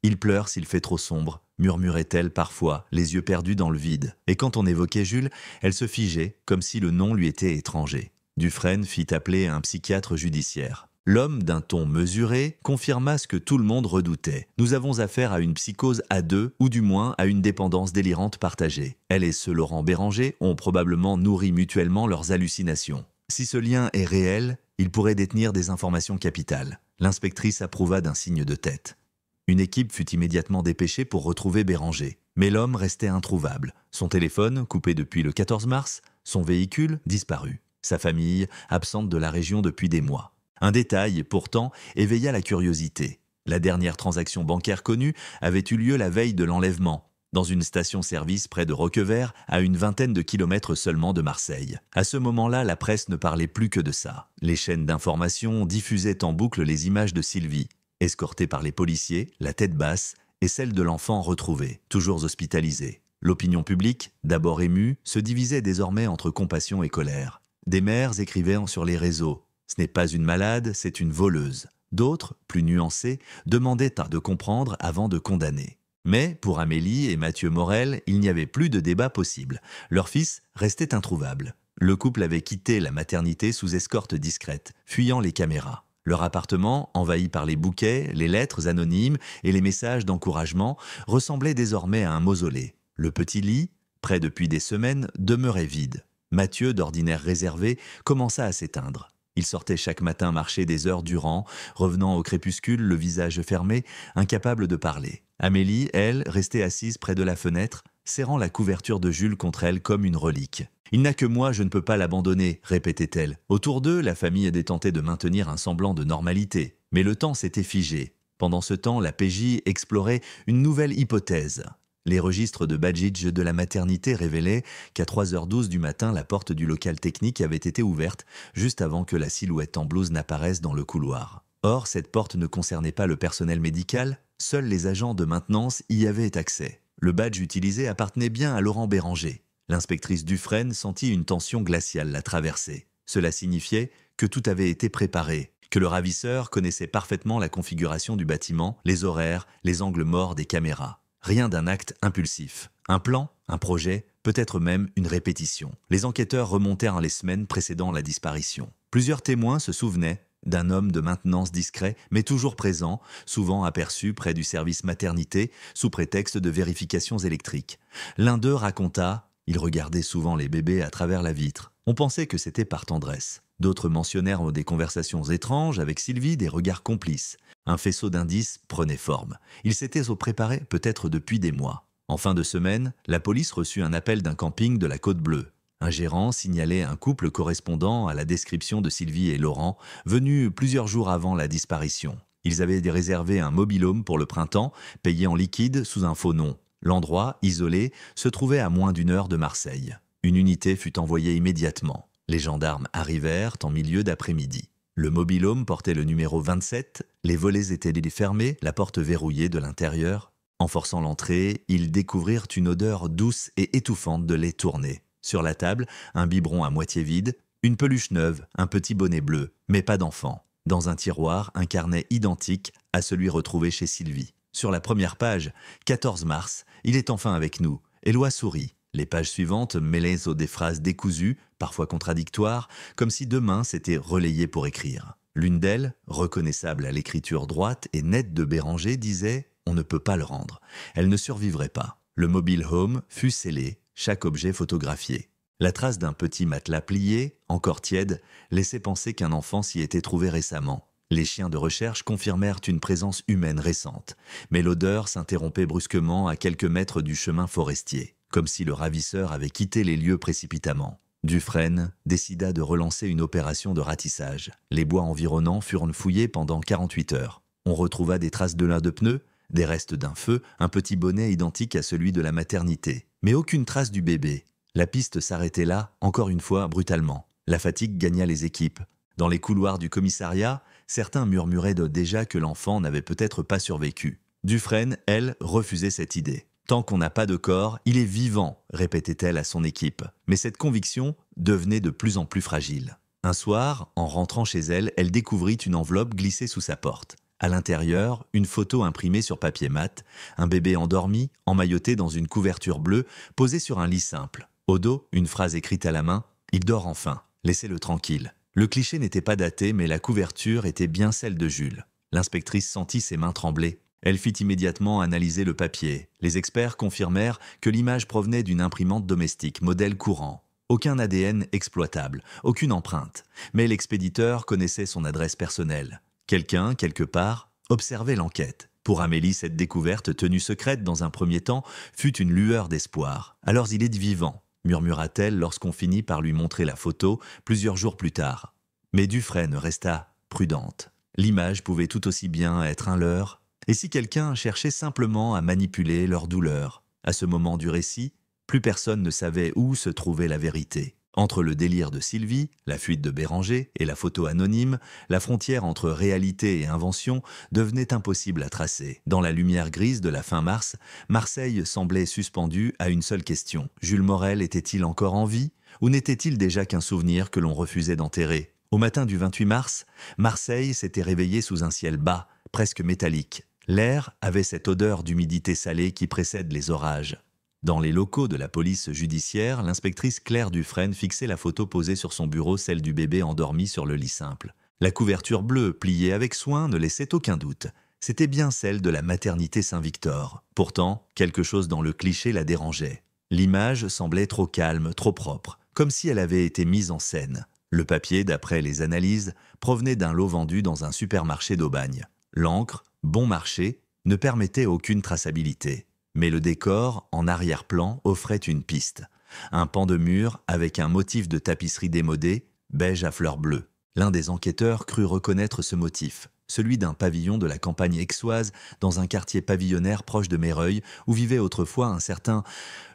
Il pleure s'il fait trop sombre », murmurait-elle parfois, les yeux perdus dans le vide. Et quand on évoquait Jules, elle se figeait, comme si le nom lui était étranger. Dufresne fit appeler un psychiatre judiciaire. L'homme, d'un ton mesuré, confirma ce que tout le monde redoutait. Nous avons affaire à une psychose à deux, ou du moins à une dépendance délirante partagée. Elle et ce Laurent Béranger ont probablement nourri mutuellement leurs hallucinations. Si ce lien est réel, il pourrait détenir des informations capitales. L'inspectrice approuva d'un signe de tête. Une équipe fut immédiatement dépêchée pour retrouver Béranger. Mais l'homme restait introuvable. Son téléphone, coupé depuis le 14 mars, son véhicule, disparu. Sa famille, absente de la région depuis des mois. Un détail, pourtant, éveilla la curiosité. La dernière transaction bancaire connue avait eu lieu la veille de l'enlèvement, dans une station-service près de Roquevert, à une vingtaine de kilomètres seulement de Marseille. À ce moment-là, la presse ne parlait plus que de ça. Les chaînes d'information diffusaient en boucle les images de Sylvie, escortée par les policiers, la tête basse, et celle de l'enfant retrouvé, toujours hospitalisé. L'opinion publique, d'abord émue, se divisait désormais entre compassion et colère. Des mères écrivaient sur les réseaux. Ce n'est pas une malade, c'est une voleuse. D'autres, plus nuancés, demandaient de comprendre avant de condamner. Mais pour Amélie et Mathieu Morel, il n'y avait plus de débat possible. Leur fils restait introuvable. Le couple avait quitté la maternité sous escorte discrète, fuyant les caméras. Leur appartement, envahi par les bouquets, les lettres anonymes et les messages d'encouragement, ressemblait désormais à un mausolée. Le petit lit, prêt depuis des semaines, demeurait vide. Mathieu, d'ordinaire réservé, commença à s'éteindre. Il sortait chaque matin marcher des heures durant, revenant au crépuscule, le visage fermé, incapable de parler. Amélie, elle, restait assise près de la fenêtre, serrant la couverture de Jules contre elle comme une relique. « Il n'a que moi, je ne peux pas l'abandonner », répétait-elle. Autour d'eux, la famille tentait de maintenir un semblant de normalité. Mais le temps s'était figé. Pendant ce temps, la PJ explorait une nouvelle hypothèse. Les registres de badge de la maternité révélaient qu'à 3h12 du matin, la porte du local technique avait été ouverte, juste avant que la silhouette en blouse n'apparaisse dans le couloir. Or, cette porte ne concernait pas le personnel médical, seuls les agents de maintenance y avaient accès. Le badge utilisé appartenait bien à Laurent Béranger. L'inspectrice Dufresne sentit une tension glaciale la traverser. Cela signifiait que tout avait été préparé, que le ravisseur connaissait parfaitement la configuration du bâtiment, les horaires, les angles morts des caméras. Rien d'un acte impulsif. Un plan, un projet, peut-être même une répétition. Les enquêteurs remontèrent les semaines précédant la disparition. Plusieurs témoins se souvenaient d'un homme de maintenance discret, mais toujours présent, souvent aperçu près du service maternité, sous prétexte de vérifications électriques. L'un d'eux raconta « Il regardait souvent les bébés à travers la vitre. On pensait que c'était par tendresse. » D'autres mentionnèrent des conversations étranges avec Sylvie, des regards complices. Un faisceau d'indices prenait forme. Ils s'étaient préparés peut-être depuis des mois. En fin de semaine, la police reçut un appel d'un camping de la Côte-Bleue. Un gérant signalait un couple correspondant à la description de Sylvie et Laurent, venus plusieurs jours avant la disparition. Ils avaient réservé un mobil-home pour le printemps, payé en liquide sous un faux nom. L'endroit, isolé, se trouvait à moins d'1 heure de Marseille. Une unité fut envoyée immédiatement. Les gendarmes arrivèrent en milieu d'après-midi. Le mobil-home portait le numéro 27, les volets étaient fermés, la porte verrouillée de l'intérieur. En forçant l'entrée, ils découvrirent une odeur douce et étouffante de lait tourné. Sur la table, un biberon à moitié vide, une peluche neuve, un petit bonnet bleu, mais pas d'enfant. Dans un tiroir, un carnet identique à celui retrouvé chez Sylvie. Sur la première page, 14 mars, il est enfin avec nous. Éloi sourit. Les pages suivantes mêlaient des phrases décousues, parfois contradictoires, comme si deux mains s'étaient relayées pour écrire. L'une d'elles, reconnaissable à l'écriture droite et nette de Béranger, disait « On ne peut pas le rendre. Elle ne survivrait pas ». Le mobile home fut scellé, chaque objet photographié. La trace d'un petit matelas plié, encore tiède, laissait penser qu'un enfant s'y était trouvé récemment. Les chiens de recherche confirmèrent une présence humaine récente, mais l'odeur s'interrompait brusquement à quelques mètres du chemin forestier, comme si le ravisseur avait quitté les lieux précipitamment. Dufresne décida de relancer une opération de ratissage. Les bois environnants furent fouillés pendant 48 heures. On retrouva des traces de lin de pneus, des restes d'un feu, un petit bonnet identique à celui de la maternité, mais aucune trace du bébé. La piste s'arrêtait là, encore une fois, brutalement. La fatigue gagna les équipes. Dans les couloirs du commissariat, certains murmuraient déjà que l'enfant n'avait peut-être pas survécu. Dufresne, elle, refusait cette idée. « Tant qu'on n'a pas de corps, il est vivant », répétait-elle à son équipe. Mais cette conviction devenait de plus en plus fragile. Un soir, en rentrant chez elle, elle découvrit une enveloppe glissée sous sa porte. À l'intérieur, une photo imprimée sur papier mat, un bébé endormi, emmailloté dans une couverture bleue, posé sur un lit simple. Au dos, une phrase écrite à la main « Il dort enfin, laissez-le tranquille ». Le cliché n'était pas daté, mais la couverture était bien celle de Jules. L'inspectrice sentit ses mains trembler. Elle fit immédiatement analyser le papier. Les experts confirmèrent que l'image provenait d'une imprimante domestique, modèle courant. Aucun ADN exploitable, aucune empreinte. Mais l'expéditeur connaissait son adresse personnelle. Quelqu'un, quelque part, observait l'enquête. Pour Amélie, cette découverte, tenue secrète dans un premier temps, fut une lueur d'espoir. « Alors il est vivant », murmura-t-elle lorsqu'on finit par lui montrer la photo plusieurs jours plus tard. Mais Dufresne resta prudente. L'image pouvait tout aussi bien être un leurre. Et si quelqu'un cherchait simplement à manipuler leur douleur? À ce moment du récit, plus personne ne savait où se trouvait la vérité. Entre le délire de Sylvie, la fuite de Béranger et la photo anonyme, la frontière entre réalité et invention devenait impossible à tracer. Dans la lumière grise de la fin mars, Marseille semblait suspendue à une seule question. Jules Morel était-il encore en vie ou n'était-il déjà qu'un souvenir que l'on refusait d'enterrer? Au matin du 28 mars, Marseille s'était réveillée sous un ciel bas, presque métallique. L'air avait cette odeur d'humidité salée qui précède les orages. Dans les locaux de la police judiciaire, l'inspectrice Claire Dufresne fixait la photo posée sur son bureau, celle du bébé endormi sur le lit simple. La couverture bleue, pliée avec soin, ne laissait aucun doute. C'était bien celle de la maternité Saint-Victor. Pourtant, quelque chose dans le cliché la dérangeait. L'image semblait trop calme, trop propre, comme si elle avait été mise en scène. Le papier, d'après les analyses, provenait d'un lot vendu dans un supermarché d'Aubagne. L'encre, bon marché, ne permettait aucune traçabilité. Mais le décor, en arrière-plan, offrait une piste. Un pan de mur avec un motif de tapisserie démodée, beige à fleurs bleues. L'un des enquêteurs crut reconnaître ce motif, celui d'un pavillon de la campagne aixoise dans un quartier pavillonnaire proche de Meyreuil où vivait autrefois un certain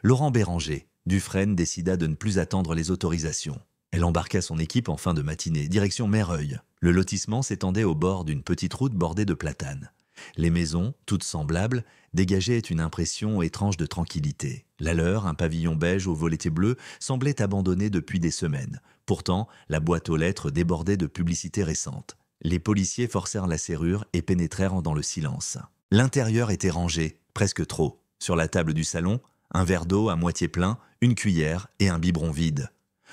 Laurent Béranger. Dufresne décida de ne plus attendre les autorisations. Elle embarqua son équipe en fin de matinée, direction Meyreuil. Le lotissement s'étendait au bord d'une petite route bordée de platanes. Les maisons, toutes semblables, dégageaient une impression étrange de tranquillité. La leur, un pavillon beige aux volets bleus, semblait abandonné depuis des semaines. Pourtant, la boîte aux lettres débordait de publicités récentes. Les policiers forcèrent la serrure et pénétrèrent dans le silence. L'intérieur était rangé, presque trop. Sur la table du salon, un verre d'eau à moitié plein, une cuillère et un biberon vide.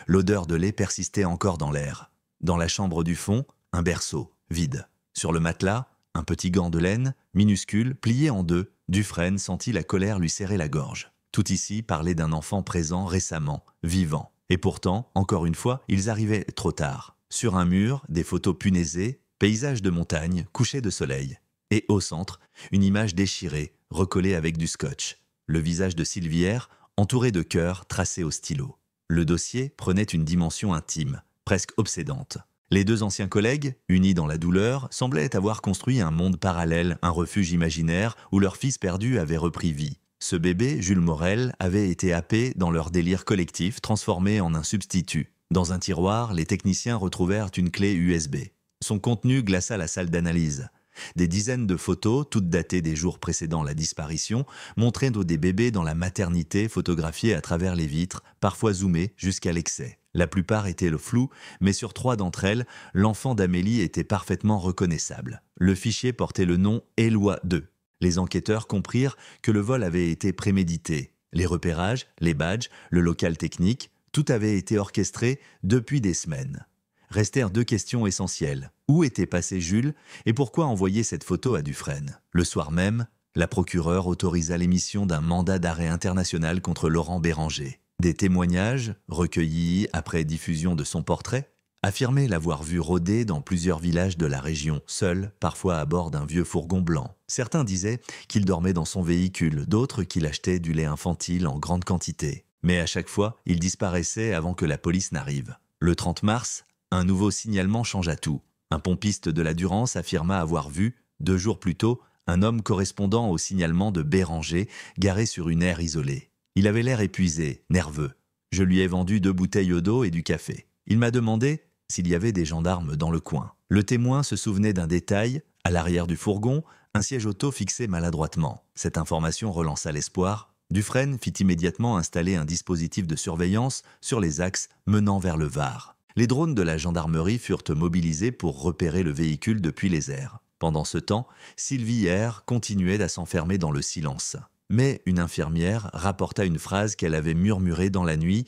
L'odeur de lait persistait encore dans l'air. Dans la chambre du fond, un berceau, vide. Sur le matelas, un petit gant de laine, minuscule, plié en deux. Dufresne sentit la colère lui serrer la gorge. Tout ici parlait d'un enfant présent récemment, vivant. Et pourtant, encore une fois, ils arrivaient trop tard. Sur un mur, des photos punaisées, paysages de montagne, couchers de soleil. Et au centre, une image déchirée, recollée avec du scotch. Le visage de Sylvière, entouré de cœurs tracés au stylo. Le dossier prenait une dimension intime, presque obsédante. Les deux anciens collègues, unis dans la douleur, semblaient avoir construit un monde parallèle, un refuge imaginaire où leur fils perdu avait repris vie. Ce bébé, Jules Morel, avait été happé dans leur délire collectif, transformé en un substitut. Dans un tiroir, les techniciens retrouvèrent une clé USB. Son contenu glaça la salle d'analyse. Des dizaines de photos, toutes datées des jours précédant la disparition, montraient des bébés dans la maternité photographiés à travers les vitres, parfois zoomés jusqu'à l'excès. La plupart étaient le flou, mais sur 3 d'entre elles, l'enfant d'Amélie était parfaitement reconnaissable. Le fichier portait le nom Éloi 2. Les enquêteurs comprirent que le vol avait été prémédité. Les repérages, les badges, le local technique, tout avait été orchestré depuis des semaines. Restèrent 2 questions essentielles. Où était passé Jules et pourquoi envoyer cette photo à Dufresne? Le soir même, la procureure autorisa l'émission d'un mandat d'arrêt international contre Laurent Béranger. Des témoignages, recueillis après diffusion de son portrait, affirmaient l'avoir vu rôder dans plusieurs villages de la région, seul, parfois à bord d'un vieux fourgon blanc. Certains disaient qu'il dormait dans son véhicule, d'autres qu'il achetait du lait infantile en grande quantité. Mais à chaque fois, il disparaissait avant que la police n'arrive. Le 30 mars, un nouveau signalement changea tout. Un pompiste de la Durance affirma avoir vu, 2 jours plus tôt, un homme correspondant au signalement de Béranger garé sur une aire isolée. Il avait l'air épuisé, nerveux. Je lui ai vendu 2 bouteilles d'eau et du café. Il m'a demandé s'il y avait des gendarmes dans le coin. Le témoin se souvenait d'un détail. À l'arrière du fourgon, un siège auto fixé maladroitement. Cette information relança l'espoir. Dufresne fit immédiatement installer un dispositif de surveillance sur les axes menant vers le Var. Les drones de la gendarmerie furent mobilisés pour repérer le véhicule depuis les airs. Pendant ce temps, Sylvie R. continuait à s'enfermer dans le silence. Mais une infirmière rapporta une phrase qu'elle avait murmurée dans la nuit.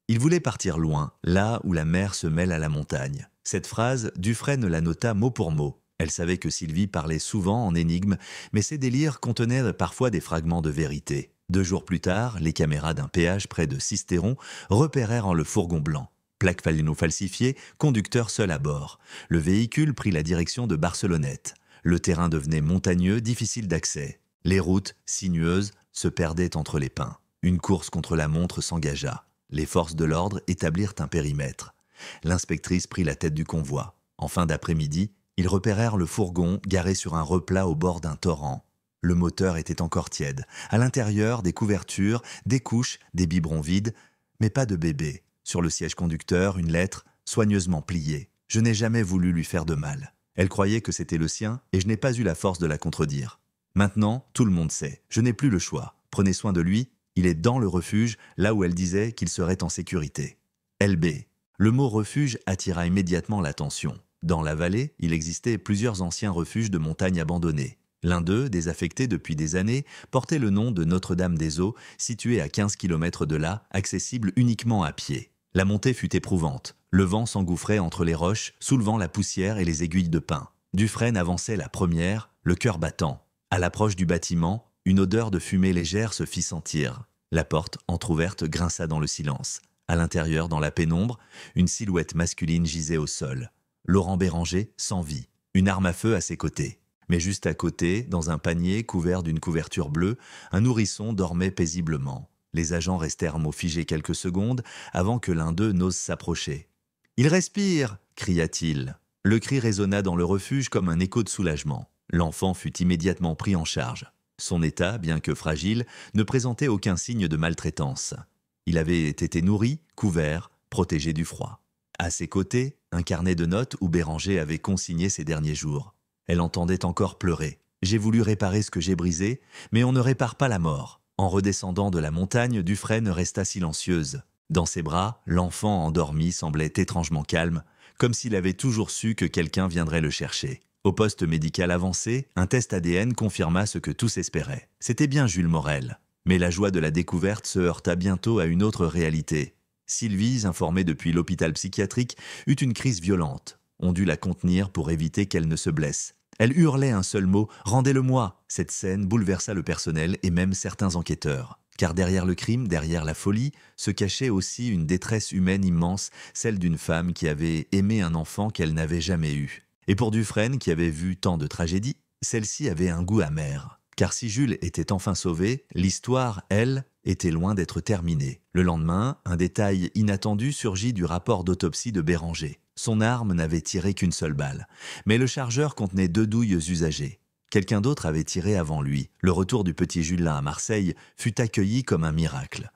Il voulait partir loin, là où la mer se mêle à la montagne. Cette phrase, Dufresne la nota mot pour mot. Elle savait que Sylvie parlait souvent en énigmes, mais ses délires contenaient parfois des fragments de vérité. 2 jours plus tard, les caméras d'un péage près de Sisteron repérèrent en le fourgon blanc. Plaque falsifiée, conducteur seul à bord. Le véhicule prit la direction de Barcelonnette. Le terrain devenait montagneux, difficile d'accès. Les routes, sinueuses, se perdaient entre les pins. Une course contre la montre s'engagea. Les forces de l'ordre établirent un périmètre. L'inspectrice prit la tête du convoi. En fin d'après-midi, ils repérèrent le fourgon garé sur un replat au bord d'un torrent. Le moteur était encore tiède. À l'intérieur, des couvertures, des couches, des biberons vides, mais pas de bébé. Sur le siège conducteur, une lettre, soigneusement pliée. Je n'ai jamais voulu lui faire de mal. Elle croyait que c'était le sien et je n'ai pas eu la force de la contredire. Maintenant, tout le monde sait. Je n'ai plus le choix. Prenez soin de lui. Il est dans le refuge, là où elle disait qu'il serait en sécurité. LB. Le mot refuge attira immédiatement l'attention. Dans la vallée, il existait plusieurs anciens refuges de montagnes abandonnés. L'un d'eux, désaffecté depuis des années, portait le nom de Notre-Dame-des-Eaux, situé à 15 km de là, accessible uniquement à pied. La montée fut éprouvante. Le vent s'engouffrait entre les roches, soulevant la poussière et les aiguilles de pin. Dufresne avançait la première, le cœur battant. À l'approche du bâtiment, une odeur de fumée légère se fit sentir. La porte, entr'ouverte, grinça dans le silence. À l'intérieur, dans la pénombre, une silhouette masculine gisait au sol. Laurent Béranger, sans vie, une arme à feu à ses côtés. Mais juste à côté, dans un panier couvert d'une couverture bleue, un nourrisson dormait paisiblement. Les agents restèrent mots figés quelques secondes avant que l'un d'eux n'ose s'approcher. « Il respire !» cria-t-il. Le cri résonna dans le refuge comme un écho de soulagement. L'enfant fut immédiatement pris en charge. Son état, bien que fragile, ne présentait aucun signe de maltraitance. Il avait été nourri, couvert, protégé du froid. À ses côtés, un carnet de notes où Béranger avait consigné ses derniers jours. Elle entendait encore pleurer. « J'ai voulu réparer ce que j'ai brisé, mais on ne répare pas la mort. » En redescendant de la montagne, Dufresne resta silencieuse. Dans ses bras, l'enfant endormi semblait étrangement calme, comme s'il avait toujours su que quelqu'un viendrait le chercher. Au poste médical avancé, un test ADN confirma ce que tous espéraient. C'était bien Jules Morel. Mais la joie de la découverte se heurta bientôt à une autre réalité. Sylvie, informée depuis l'hôpital psychiatrique, eut une crise violente. On dut la contenir pour éviter qu'elle ne se blesse. Elle hurlait un seul mot, « Rendez-le-moi !» Cette scène bouleversa le personnel et même certains enquêteurs. Car derrière le crime, derrière la folie, se cachait aussi une détresse humaine immense, celle d'une femme qui avait aimé un enfant qu'elle n'avait jamais eu. Et pour Dufresne, qui avait vu tant de tragédies, celle-ci avait un goût amer. Car si Jules était enfin sauvé, l'histoire, elle, était loin d'être terminée. Le lendemain, un détail inattendu surgit du rapport d'autopsie de Béranger. Son arme n'avait tiré qu'une seule balle, mais le chargeur contenait 2 douilles usagées. Quelqu'un d'autre avait tiré avant lui. Le retour du petit Julien à Marseille fut accueilli comme un miracle.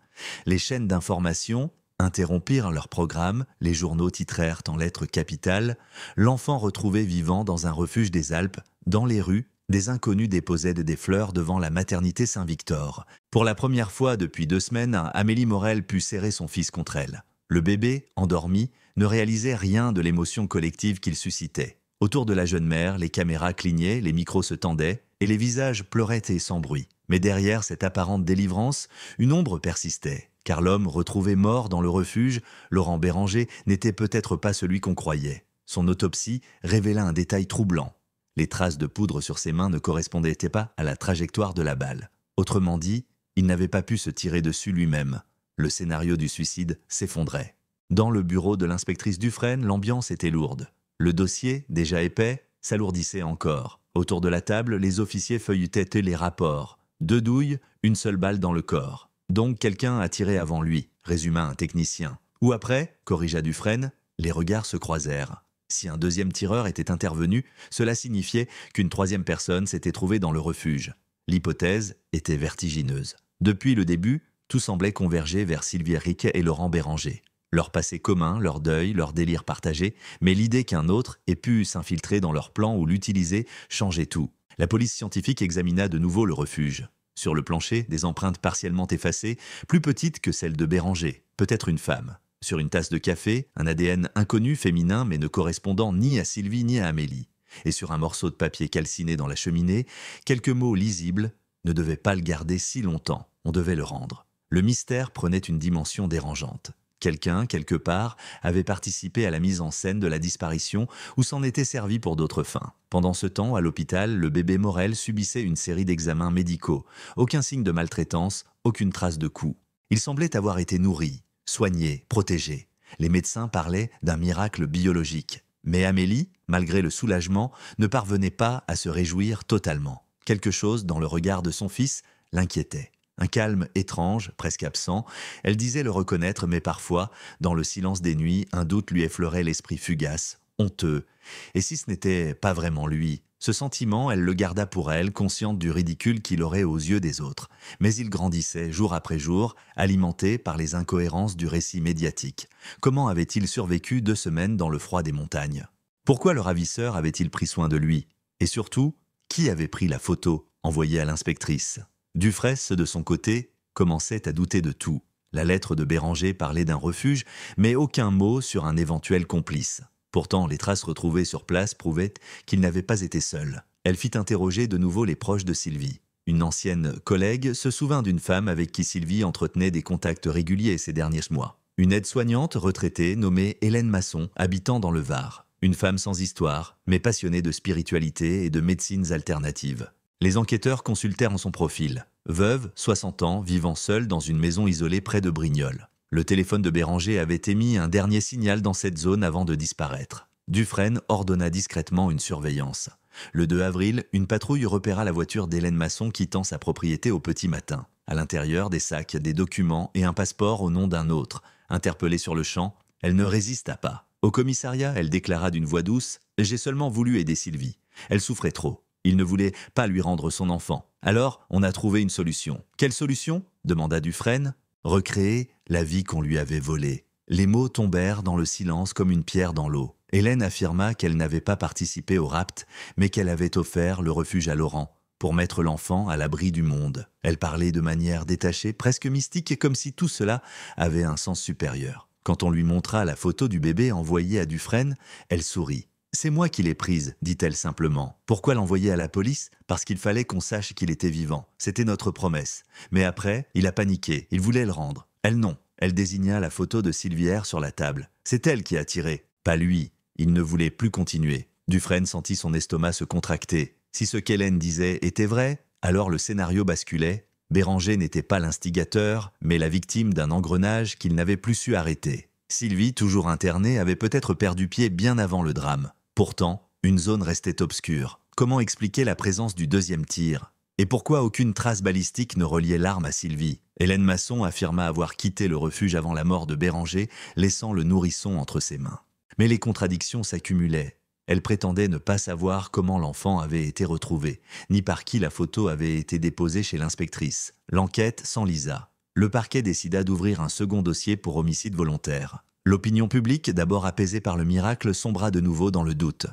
Les chaînes d'information interrompirent leur programme, les journaux titrèrent en lettres capitales « L'enfant retrouvé vivant dans un refuge des Alpes, dans les rues, des inconnus déposaient des fleurs devant la maternité Saint-Victor. Pour la première fois depuis 2 semaines, Amélie Morel put serrer son fils contre elle. Le bébé, endormi, ne réalisait rien de l'émotion collective qu'il suscitait. Autour de la jeune mère, les caméras clignaient, les micros se tendaient, et les visages pleuraient et sans bruit. Mais derrière cette apparente délivrance, une ombre persistait. Car l'homme retrouvé mort dans le refuge, Laurent Béranger, n'était peut-être pas celui qu'on croyait. Son autopsie révéla un détail troublant. Les traces de poudre sur ses mains ne correspondaient pas à la trajectoire de la balle. Autrement dit, il n'avait pas pu se tirer dessus lui-même. Le scénario du suicide s'effondrait. Dans le bureau de l'inspectrice Dufresne, l'ambiance était lourde. Le dossier, déjà épais, s'alourdissait encore. Autour de la table, les officiers feuilletaient les rapports. 2 douilles, une seule balle dans le corps. Donc quelqu'un a tiré avant lui, résuma un technicien. Ou après, corrigea Dufresne, les regards se croisèrent. Si un 2e tireur était intervenu, cela signifiait qu'une 3e personne s'était trouvée dans le refuge. L'hypothèse était vertigineuse. Depuis le début, tout semblait converger vers Sylvie Riquet et Laurent Béranger. Leur passé commun, leur deuil, leur délire partagé, mais l'idée qu'un autre ait pu s'infiltrer dans leur plan ou l'utiliser changeait tout. La police scientifique examina de nouveau le refuge. Sur le plancher, des empreintes partiellement effacées, plus petites que celles de Béranger, peut-être une femme. Sur une tasse de café, un ADN inconnu féminin mais ne correspondant ni à Sylvie ni à Amélie. Et sur un morceau de papier calciné dans la cheminée, quelques mots lisibles ne devaient pas le garder si longtemps, on devait le rendre. Le mystère prenait une dimension dérangeante. Quelqu'un, quelque part, avait participé à la mise en scène de la disparition ou s'en était servi pour d'autres fins. Pendant ce temps, à l'hôpital, le bébé Morel subissait une série d'examens médicaux. Aucun signe de maltraitance, aucune trace de coup. Il semblait avoir été nourri, soigné, protégé. Les médecins parlaient d'un miracle biologique. Mais Amélie, malgré le soulagement, ne parvenait pas à se réjouir totalement. Quelque chose dans le regard de son fils l'inquiétait. Un calme étrange, presque absent, elle disait le reconnaître, mais parfois, dans le silence des nuits, un doute lui effleurait l'esprit fugace, honteux. Et si ce n'était pas vraiment lui? Ce sentiment, elle le garda pour elle, consciente du ridicule qu'il aurait aux yeux des autres. Mais il grandissait, jour après jour, alimenté par les incohérences du récit médiatique. Comment avait-il survécu 2 semaines dans le froid des montagnes? Pourquoi le ravisseur avait-il pris soin de lui? Et surtout, qui avait pris la photo envoyée à l'inspectrice? Dufresne, de son côté, commençait à douter de tout. La lettre de Béranger parlait d'un refuge, mais aucun mot sur un éventuel complice. Pourtant, les traces retrouvées sur place prouvaient qu'il n'avait pas été seul. Elle fit interroger de nouveau les proches de Sylvie. Une ancienne collègue se souvint d'une femme avec qui Sylvie entretenait des contacts réguliers ces derniers mois. Une aide-soignante retraitée nommée Hélène Masson, habitant dans le Var. Une femme sans histoire, mais passionnée de spiritualité et de médecines alternatives. Les enquêteurs consultèrent son profil. Veuve, 60 ans, vivant seule dans une maison isolée près de Brignoles. Le téléphone de Béranger avait émis un dernier signal dans cette zone avant de disparaître. Dufresne ordonna discrètement une surveillance. Le 2 avril, une patrouille repéra la voiture d'Hélène Masson quittant sa propriété au petit matin. À l'intérieur, des sacs, des documents et un passeport au nom d'un autre. Interpellée sur le champ, elle ne résista pas. Au commissariat, elle déclara d'une voix douce « J'ai seulement voulu aider Sylvie. Elle souffrait trop. Il ne voulait pas lui rendre son enfant. Alors, on a trouvé une solution. » « Quelle solution ?» demanda Dufresne. « Recréer la vie qu'on lui avait volée. » Les mots tombèrent dans le silence comme une pierre dans l'eau. Hélène affirma qu'elle n'avait pas participé au rapt, mais qu'elle avait offert le refuge à Laurent, pour mettre l'enfant à l'abri du monde. Elle parlait de manière détachée, presque mystique, et comme si tout cela avait un sens supérieur. Quand on lui montra la photo du bébé envoyée à Dufresne, elle sourit. C'est moi qui l'ai prise, dit-elle simplement. Pourquoi l'envoyer à la police? Parce qu'il fallait qu'on sache qu'il était vivant. C'était notre promesse. Mais après, il a paniqué, il voulait le rendre. Elle non. Elle désigna la photo de Sylvie R sur la table. C'est elle qui a tiré, pas lui. Il ne voulait plus continuer. Dufresne sentit son estomac se contracter. Si ce qu'Hélène disait était vrai, alors le scénario basculait. Béranger n'était pas l'instigateur, mais la victime d'un engrenage qu'il n'avait plus su arrêter. Sylvie, toujours internée, avait peut-être perdu pied bien avant le drame. Pourtant, une zone restait obscure. Comment expliquer la présence du deuxième tir? Et pourquoi aucune trace balistique ne reliait l'arme à Sylvie? Hélène Masson affirma avoir quitté le refuge avant la mort de Béranger, laissant le nourrisson entre ses mains. Mais les contradictions s'accumulaient. Elle prétendait ne pas savoir comment l'enfant avait été retrouvé, ni par qui la photo avait été déposée chez l'inspectrice. L'enquête s'enlisa. Le parquet décida d'ouvrir un second dossier pour homicide volontaire. L'opinion publique, d'abord apaisée par le miracle, sombra de nouveau dans le doute.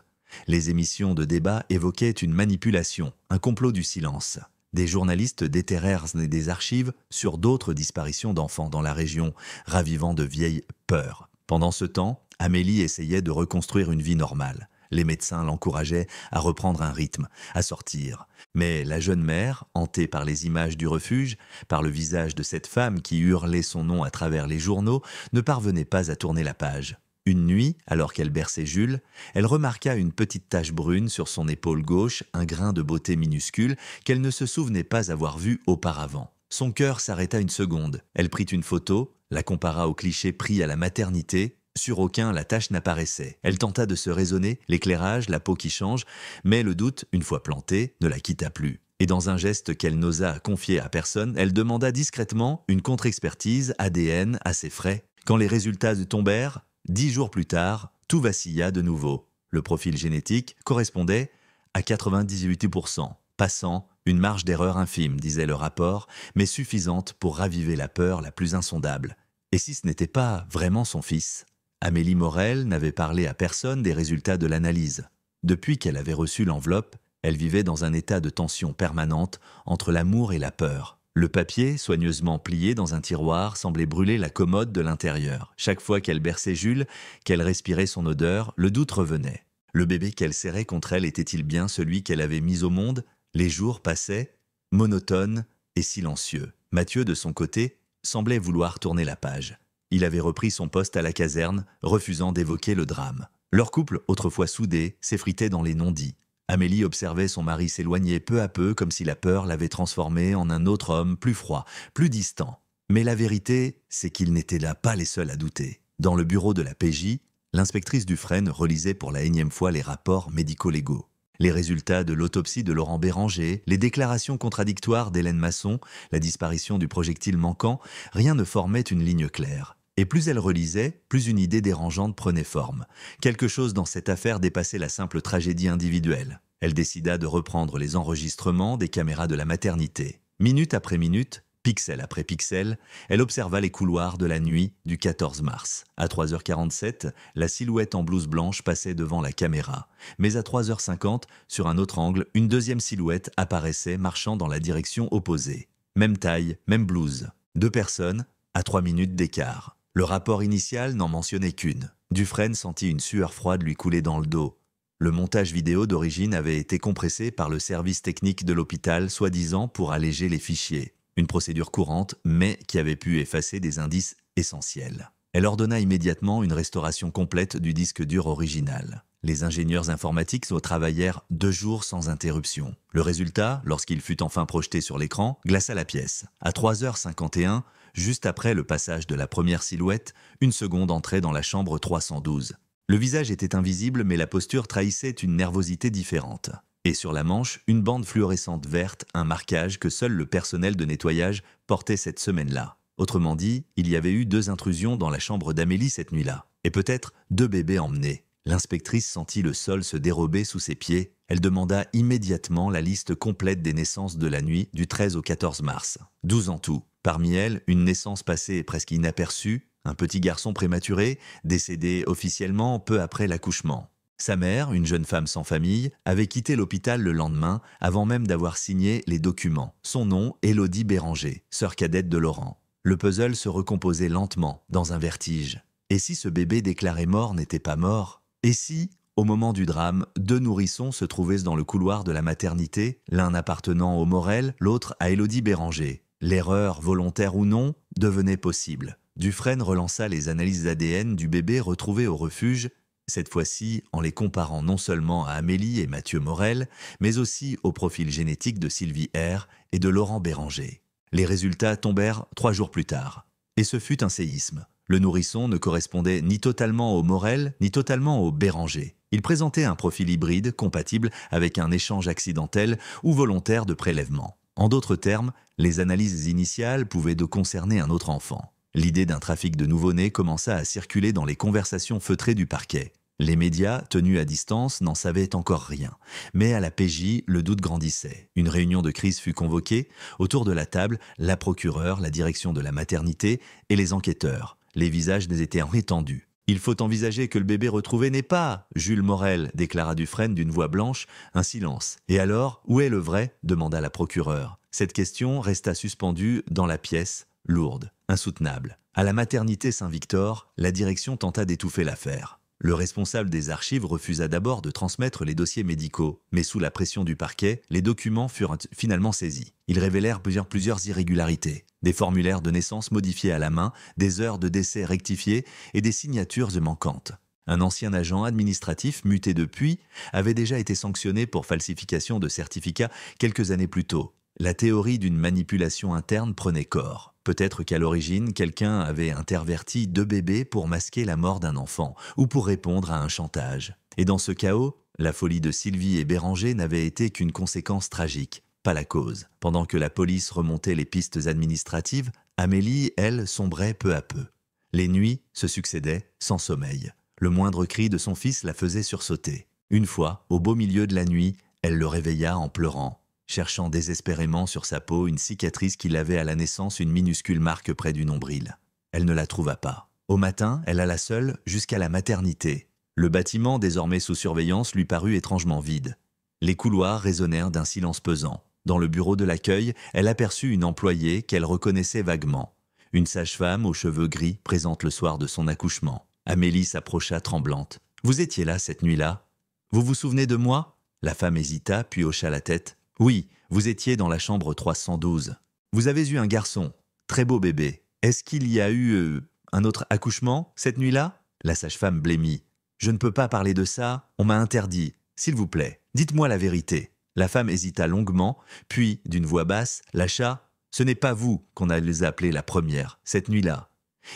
Les émissions de débat évoquaient une manipulation, un complot du silence. Des journalistes déterrèrent des archives sur d'autres disparitions d'enfants dans la région, ravivant de vieilles peurs. Pendant ce temps, Amélie essayait de reconstruire une vie normale. Les médecins l'encourageaient à reprendre un rythme, à sortir. Mais la jeune mère, hantée par les images du refuge, par le visage de cette femme qui hurlait son nom à travers les journaux, ne parvenait pas à tourner la page. Une nuit, alors qu'elle berçait Jules, elle remarqua une petite tache brune sur son épaule gauche, un grain de beauté minuscule qu'elle ne se souvenait pas avoir vu auparavant. Son cœur s'arrêta une seconde. Elle prit une photo, la compara au cliché pris à la maternité. Sur aucun, la tache n'apparaissait. Elle tenta de se raisonner, l'éclairage, la peau qui change, mais le doute, une fois planté, ne la quitta plus. Et dans un geste qu'elle n'osa confier à personne, elle demanda discrètement une contre-expertise ADN à ses frais. Quand les résultats tombèrent, 10 jours plus tard, tout vacilla de nouveau. Le profil génétique correspondait à 98%, passant une marge d'erreur infime, disait le rapport, mais suffisante pour raviver la peur la plus insondable. Et si ce n'était pas vraiment son fils? Amélie Morel n'avait parlé à personne des résultats de l'analyse. Depuis qu'elle avait reçu l'enveloppe, elle vivait dans un état de tension permanente entre l'amour et la peur. Le papier, soigneusement plié dans un tiroir, semblait brûler la commode de l'intérieur. Chaque fois qu'elle berçait Jules, qu'elle respirait son odeur, le doute revenait. Le bébé qu'elle serrait contre elle était-il bien celui qu'elle avait mis au monde? Les jours passaient, monotones et silencieux. Mathieu, de son côté, semblait vouloir tourner la page. Il avait repris son poste à la caserne, refusant d'évoquer le drame. Leur couple, autrefois soudé, s'effritait dans les non-dits. Amélie observait son mari s'éloigner peu à peu comme si la peur l'avait transformé en un autre homme plus froid, plus distant. Mais la vérité, c'est qu'ils n'étaient là pas les seuls à douter. Dans le bureau de la PJ, l'inspectrice Dufresne relisait pour la énième fois les rapports médico-légaux. Les résultats de l'autopsie de Laurent Béranger, les déclarations contradictoires d'Hélène Masson, la disparition du projectile manquant, rien ne formait une ligne claire. Et plus elle relisait, plus une idée dérangeante prenait forme. Quelque chose dans cette affaire dépassait la simple tragédie individuelle. Elle décida de reprendre les enregistrements des caméras de la maternité. Minute après minute, pixel après pixel, elle observa les couloirs de la nuit du 14 mars. À 3h47, la silhouette en blouse blanche passait devant la caméra. Mais à 3h50, sur un autre angle, une deuxième silhouette apparaissait marchant dans la direction opposée. Même taille, même blouse. 2 personnes, à 3 minutes d'écart. Le rapport initial n'en mentionnait qu'une. Dufresne sentit une sueur froide lui couler dans le dos. Le montage vidéo d'origine avait été compressé par le service technique de l'hôpital, soi-disant pour alléger les fichiers. Une procédure courante, mais qui avait pu effacer des indices essentiels. Elle ordonna immédiatement une restauration complète du disque dur original. Les ingénieurs informatiques travaillèrent 2 jours sans interruption. Le résultat, lorsqu'il fut enfin projeté sur l'écran, glaça la pièce. À 3h51, juste après le passage de la première silhouette, une seconde entrait dans la chambre 312. Le visage était invisible, mais la posture trahissait une nervosité différente. Et sur la manche, une bande fluorescente verte, un marquage que seul le personnel de nettoyage portait cette semaine-là. Autrement dit, il y avait eu 2 intrusions dans la chambre d'Amélie cette nuit-là. Et peut-être 2 bébés emmenés. L'inspectrice sentit le sol se dérober sous ses pieds. Elle demanda immédiatement la liste complète des naissances de la nuit du 13 au 14 mars. 12 en tout. Parmi elles, une naissance passée et presque inaperçue, un petit garçon prématuré, décédé officiellement peu après l'accouchement. Sa mère, une jeune femme sans famille, avait quitté l'hôpital le lendemain avant même d'avoir signé les documents. Son nom, Élodie Béranger, sœur cadette de Laurent. Le puzzle se recomposait lentement, dans un vertige. Et si ce bébé déclaré mort n'était pas mort? Et si, Au moment du drame, 2 nourrissons se trouvaient dans le couloir de la maternité, l'un appartenant au Morel, l'autre à Élodie Béranger. L'erreur, volontaire ou non, devenait possible. Dufresne relança les analyses ADN du bébé retrouvé au refuge, cette fois-ci en les comparant non seulement à Amélie et Mathieu Morel, mais aussi au profil génétique de Sylvie R. et de Laurent Béranger. Les résultats tombèrent 3 jours plus tard. Et ce fut un séisme. Le nourrisson ne correspondait ni totalement au Morel, ni totalement au Béranger. Il présentait un profil hybride compatible avec un échange accidentel ou volontaire de prélèvement. En d'autres termes, les analyses initiales pouvaient concerner un autre enfant. L'idée d'un trafic de nouveau-nés commença à circuler dans les conversations feutrées du parquet. Les médias, tenus à distance, n'en savaient encore rien. Mais à la PJ, le doute grandissait. Une réunion de crise fut convoquée. Autour de la table, la procureure, la direction de la maternité et les enquêteurs. Les visages des étaient étendus. « Il faut envisager que le bébé retrouvé n'est pas Jules Morel », déclara Dufresne d'une voix blanche. Un silence. « Et alors, où est le vrai ?» demanda la procureure. Cette question resta suspendue dans la pièce, lourde, insoutenable. À la maternité Saint-Victor, la direction tenta d'étouffer l'affaire. Le responsable des archives refusa d'abord de transmettre les dossiers médicaux, mais sous la pression du parquet, les documents furent finalement saisis. Ils révélèrent plusieurs irrégularités. Des formulaires de naissance modifiés à la main, des heures de décès rectifiées et des signatures manquantes. Un ancien agent administratif, muté depuis, avait déjà été sanctionné pour falsification de certificats quelques années plus tôt. La théorie d'une manipulation interne prenait corps. Peut-être qu'à l'origine, quelqu'un avait interverti 2 bébés pour masquer la mort d'un enfant ou pour répondre à un chantage. Et dans ce chaos, la folie de Sylvie et Béranger n'avait été qu'une conséquence tragique, pas la cause. Pendant que la police remontait les pistes administratives, Amélie, elle, sombrait peu à peu. Les nuits se succédaient sans sommeil. Le moindre cri de son fils la faisait sursauter. Une fois, au beau milieu de la nuit, elle le réveilla en pleurant, cherchant désespérément sur sa peau une cicatrice qui avait à la naissance une minuscule marque près du nombril. Elle ne la trouva pas. Au matin, elle alla seule jusqu'à la maternité. Le bâtiment, désormais sous surveillance, lui parut étrangement vide. Les couloirs résonnèrent d'un silence pesant. Dans le bureau de l'accueil, elle aperçut une employée qu'elle reconnaissait vaguement. Une sage-femme aux cheveux gris, présente le soir de son accouchement. Amélie s'approcha tremblante. « Vous étiez là cette nuit-là ? Vous vous souvenez de moi ?» La femme hésita, puis hocha la tête. « Oui, vous étiez dans la chambre 312. Vous avez eu un garçon, très beau bébé. Est-ce qu'il y a eu un autre accouchement cette nuit-là ?» La sage-femme blêmit. « Je ne peux pas parler de ça, on m'a interdit. S'il vous plaît, dites-moi la vérité. » La femme hésita longuement, puis, d'une voix basse, lâcha « Ce n'est pas vous qu'on allait appeler la première, cette nuit-là.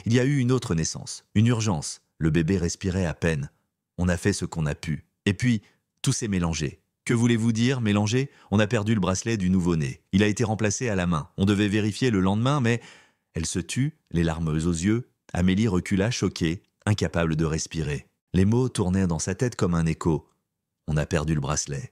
Il y a eu une autre naissance, une urgence. Le bébé respirait à peine. On a fait ce qu'on a pu. Et puis, tout s'est mélangé. Que voulez-vous dire, mélangé ? On a perdu le bracelet du nouveau-né. Il a été remplacé à la main. On devait vérifier le lendemain, mais... » Elle se tut, les larmes aux yeux. Amélie recula, choquée, incapable de respirer. Les mots tournaient dans sa tête comme un écho. On a perdu le bracelet.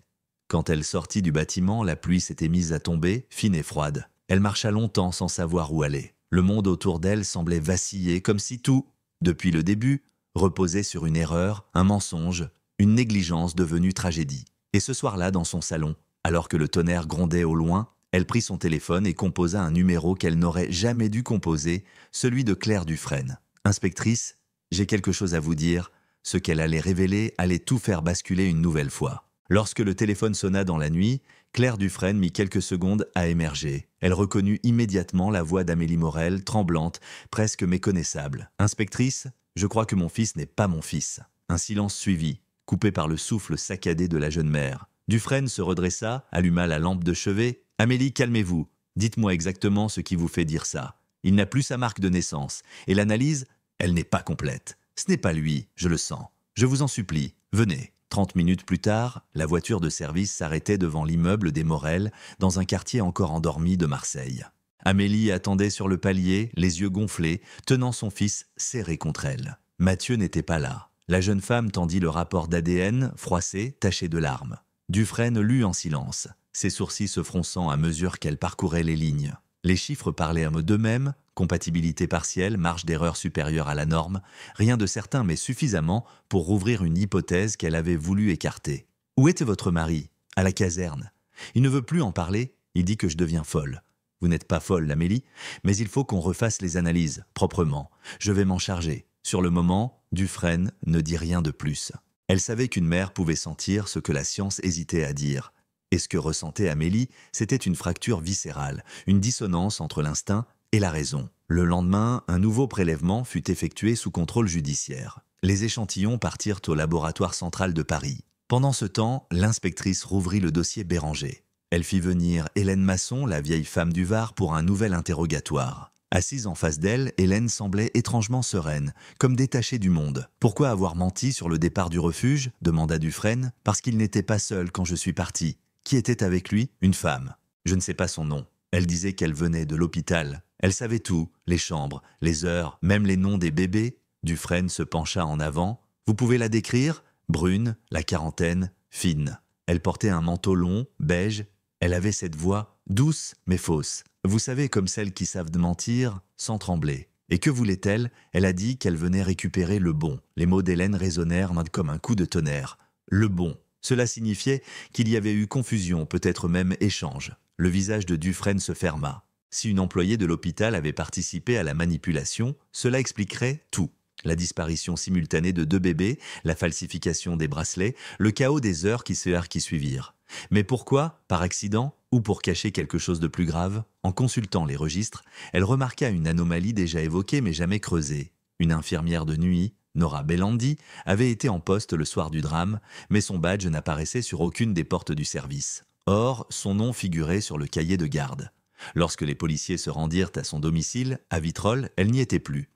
Quand elle sortit du bâtiment, la pluie s'était mise à tomber, fine et froide. Elle marcha longtemps sans savoir où aller. Le monde autour d'elle semblait vaciller, comme si tout, depuis le début, reposait sur une erreur, un mensonge, une négligence devenue tragédie. Et ce soir-là, dans son salon, alors que le tonnerre grondait au loin, elle prit son téléphone et composa un numéro qu'elle n'aurait jamais dû composer, celui de Claire Dufresne. « Inspectrice, j'ai quelque chose à vous dire. » Ce qu'elle allait révéler allait tout faire basculer une nouvelle fois. Lorsque le téléphone sonna dans la nuit, Claire Dufresne mit quelques secondes à émerger. Elle reconnut immédiatement la voix d'Amélie Morel, tremblante, presque méconnaissable. « Inspectrice, je crois que mon fils n'est pas mon fils. » Un silence suivit, coupé par le souffle saccadé de la jeune mère. Dufresne se redressa, alluma la lampe de chevet. « Amélie, calmez-vous. Dites-moi exactement ce qui vous fait dire ça. Il n'a plus sa marque de naissance. Et l'analyse, elle n'est pas complète. Ce n'est pas lui, je le sens. Je vous en supplie, venez. » 30 minutes plus tard, la voiture de service s'arrêtait devant l'immeuble des Morel, dans un quartier encore endormi de Marseille. Amélie attendait sur le palier, les yeux gonflés, tenant son fils serré contre elle. Mathieu n'était pas là. La jeune femme tendit le rapport d'ADN, froissé, taché de larmes. Dufresne lut en silence, ses sourcils se fronçant à mesure qu'elle parcourait les lignes. Les chiffres parlaient d'eux-mêmes, compatibilité partielle, marge d'erreur supérieure à la norme, rien de certain mais suffisamment pour rouvrir une hypothèse qu'elle avait voulu écarter. « Où était votre mari ? À la caserne. Il ne veut plus en parler, il dit que je deviens folle. Vous n'êtes pas folle, Amélie, mais il faut qu'on refasse les analyses, proprement. Je vais m'en charger. » Sur le moment, Dufresne ne dit rien de plus. Elle savait qu'une mère pouvait sentir ce que la science hésitait à dire. Et ce que ressentait Amélie, c'était une fracture viscérale, une dissonance entre l'instinct et la raison. Le lendemain, un nouveau prélèvement fut effectué sous contrôle judiciaire. Les échantillons partirent au laboratoire central de Paris. Pendant ce temps, l'inspectrice rouvrit le dossier Béranger. Elle fit venir Hélène Masson, la vieille femme du Var, pour un nouvel interrogatoire. Assise en face d'elle, Hélène semblait étrangement sereine, comme détachée du monde. « Pourquoi avoir menti sur le départ du refuge ?» demanda Dufresne. « Parce qu'il n'était pas seul quand je suis parti. Qui était avec lui ? Une femme. Je ne sais pas son nom. Elle disait qu'elle venait de l'hôpital. Elle savait tout, les chambres, les heures, même les noms des bébés. » Dufresne se pencha en avant. « Vous pouvez la décrire ? Brune, la quarantaine, fine. Elle portait un manteau long, beige. Elle avait cette voix, douce mais fausse. Vous savez, comme celles qui savent mentir sans trembler. Et que voulait-elle ? Elle a dit qu'elle venait récupérer le bon. » Les mots d'Hélène résonnèrent comme un coup de tonnerre. Le bon. Cela signifiait qu'il y avait eu confusion, peut-être même échange. Le visage de Dufresne se ferma. Si une employée de l'hôpital avait participé à la manipulation, cela expliquerait tout. La disparition simultanée de 2 bébés, la falsification des bracelets, le chaos des heures qui suivirent. Mais pourquoi ? Par accident ou pour cacher quelque chose de plus grave ? En consultant les registres, elle remarqua une anomalie déjà évoquée mais jamais creusée. Une infirmière de nuit, Nora Bellandi, avait été en poste le soir du drame, mais son badge n'apparaissait sur aucune des portes du service. Or, son nom figurait sur le cahier de garde. Lorsque les policiers se rendirent à son domicile, à Vitrolles, elle n'y était plus.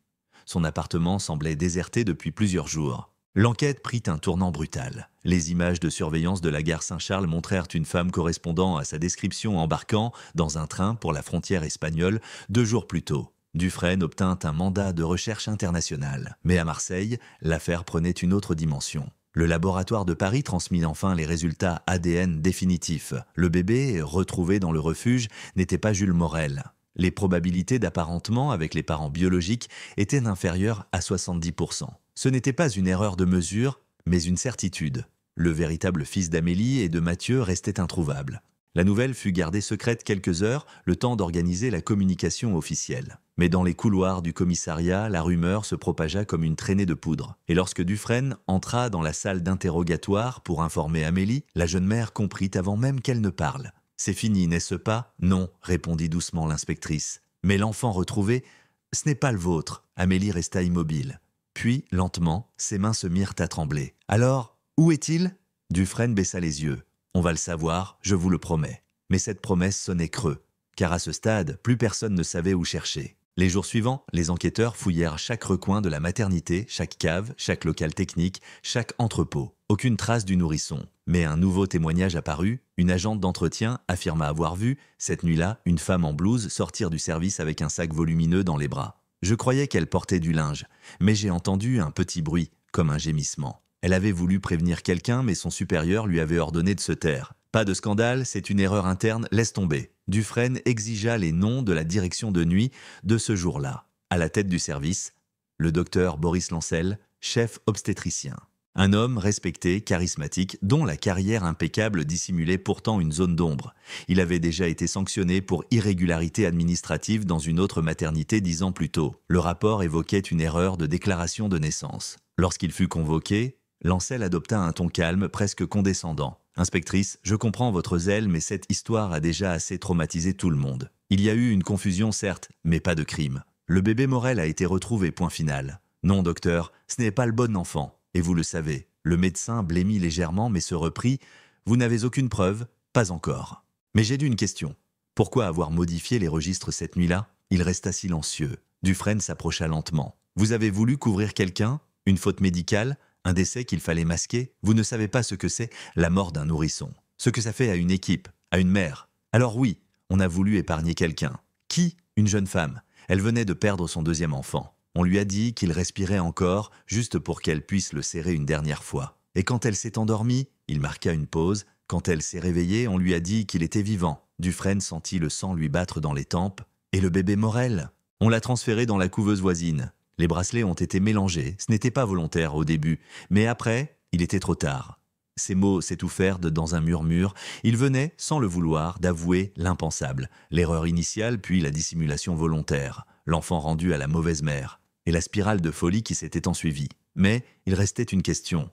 Son appartement semblait déserté depuis plusieurs jours. L'enquête prit un tournant brutal. Les images de surveillance de la gare Saint-Charles montrèrent une femme correspondant à sa description embarquant dans un train pour la frontière espagnole 2 jours plus tôt. Dufresne obtint un mandat de recherche internationale. Mais à Marseille, l'affaire prenait une autre dimension. Le laboratoire de Paris transmit enfin les résultats ADN définitifs. Le bébé, retrouvé dans le refuge, n'était pas Jules Morel. Les probabilités d'apparentement avec les parents biologiques étaient inférieures à 70%. Ce n'était pas une erreur de mesure, mais une certitude. Le véritable fils d'Amélie et de Mathieu restait introuvable. La nouvelle fut gardée secrète quelques heures, le temps d'organiser la communication officielle. Mais dans les couloirs du commissariat, la rumeur se propagea comme une traînée de poudre. Et lorsque Dufresne entra dans la salle d'interrogatoire pour informer Amélie, la jeune mère comprit avant même qu'elle ne parle. « C'est fini, n'est-ce pas ?» « Non », répondit doucement l'inspectrice. « Mais l'enfant retrouvé, ce n'est pas le vôtre. » Amélie resta immobile. Puis, lentement, ses mains se mirent à trembler. « Alors, où est-il » Dufresne baissa les yeux. « On va le savoir, je vous le promets. » Mais cette promesse sonnait creux, car à ce stade, plus personne ne savait où chercher. Les jours suivants, les enquêteurs fouillèrent chaque recoin de la maternité, chaque cave, chaque local technique, chaque entrepôt. Aucune trace du nourrisson. Mais un nouveau témoignage apparut. Une agente d'entretien affirma avoir vu, cette nuit-là, une femme en blouse sortir du service avec un sac volumineux dans les bras. Je croyais qu'elle portait du linge, mais j'ai entendu un petit bruit, comme un gémissement. Elle avait voulu prévenir quelqu'un, mais son supérieur lui avait ordonné de se taire. Pas de scandale, c'est une erreur interne, laisse tomber. Dufresne exigea les noms de la direction de nuit de ce jour-là. À la tête du service, le docteur Boris Lancel, chef obstétricien. Un homme respecté, charismatique, dont la carrière impeccable dissimulait pourtant une zone d'ombre. Il avait déjà été sanctionné pour irrégularité administrative dans une autre maternité 10 ans plus tôt. Le rapport évoquait une erreur de déclaration de naissance. Lorsqu'il fut convoqué, Lancel adopta un ton calme, presque condescendant. « Inspectrice, je comprends votre zèle, mais cette histoire a déjà assez traumatisé tout le monde. Il y a eu une confusion, certes, mais pas de crime. Le bébé Morel a été retrouvé, point final. Non, docteur, ce n'est pas le bon enfant. Et vous le savez. » Le médecin blêmit légèrement, mais se reprit. « Vous n'avez aucune preuve ? Pas encore. » Mais j'ai dû une question. Pourquoi avoir modifié les registres cette nuit-là ? Il resta silencieux. Dufresne s'approcha lentement. « Vous avez voulu couvrir quelqu'un ? Une faute médicale ? Un décès qu'il fallait masquer ? Vous ne savez pas ce que c'est, la mort d'un nourrisson. Ce que ça fait à une équipe, à une mère. Alors oui, on a voulu épargner quelqu'un. Qui ? Une jeune femme. Elle venait de perdre son 2e enfant. On lui a dit qu'il respirait encore, juste pour qu'elle puisse le serrer une dernière fois. Et quand elle s'est endormie, il marqua une pause. Quand elle s'est réveillée, on lui a dit qu'il était vivant. Dufresne sentit le sang lui battre dans les tempes. Et le bébé Morel ? On l'a transféré dans la couveuse voisine. Les bracelets ont été mélangés, ce n'était pas volontaire au début, mais après, il était trop tard. Ces mots s'étouffèrent dans un murmure. Il venait, sans le vouloir, d'avouer l'impensable, l'erreur initiale puis la dissimulation volontaire, l'enfant rendu à la mauvaise mère, et la spirale de folie qui s'était ensuivie. Mais il restait une question.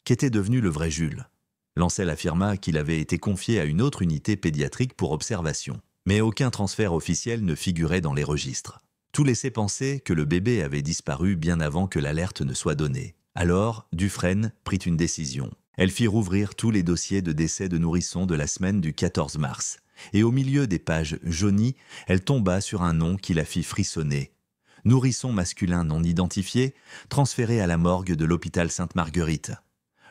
Qu'était devenu le vrai Jules? Lancel affirma qu'il avait été confié à une autre unité pédiatrique pour observation. Mais aucun transfert officiel ne figurait dans les registres. Tout laissait penser que le bébé avait disparu bien avant que l'alerte ne soit donnée. Alors, Dufresne prit une décision. Elle fit rouvrir tous les dossiers de décès de nourrissons de la semaine du 14 mars. Et au milieu des pages jaunies, elle tomba sur un nom qui la fit frissonner. Nourrisson masculin non identifié, transféré à la morgue de l'hôpital Sainte-Marguerite.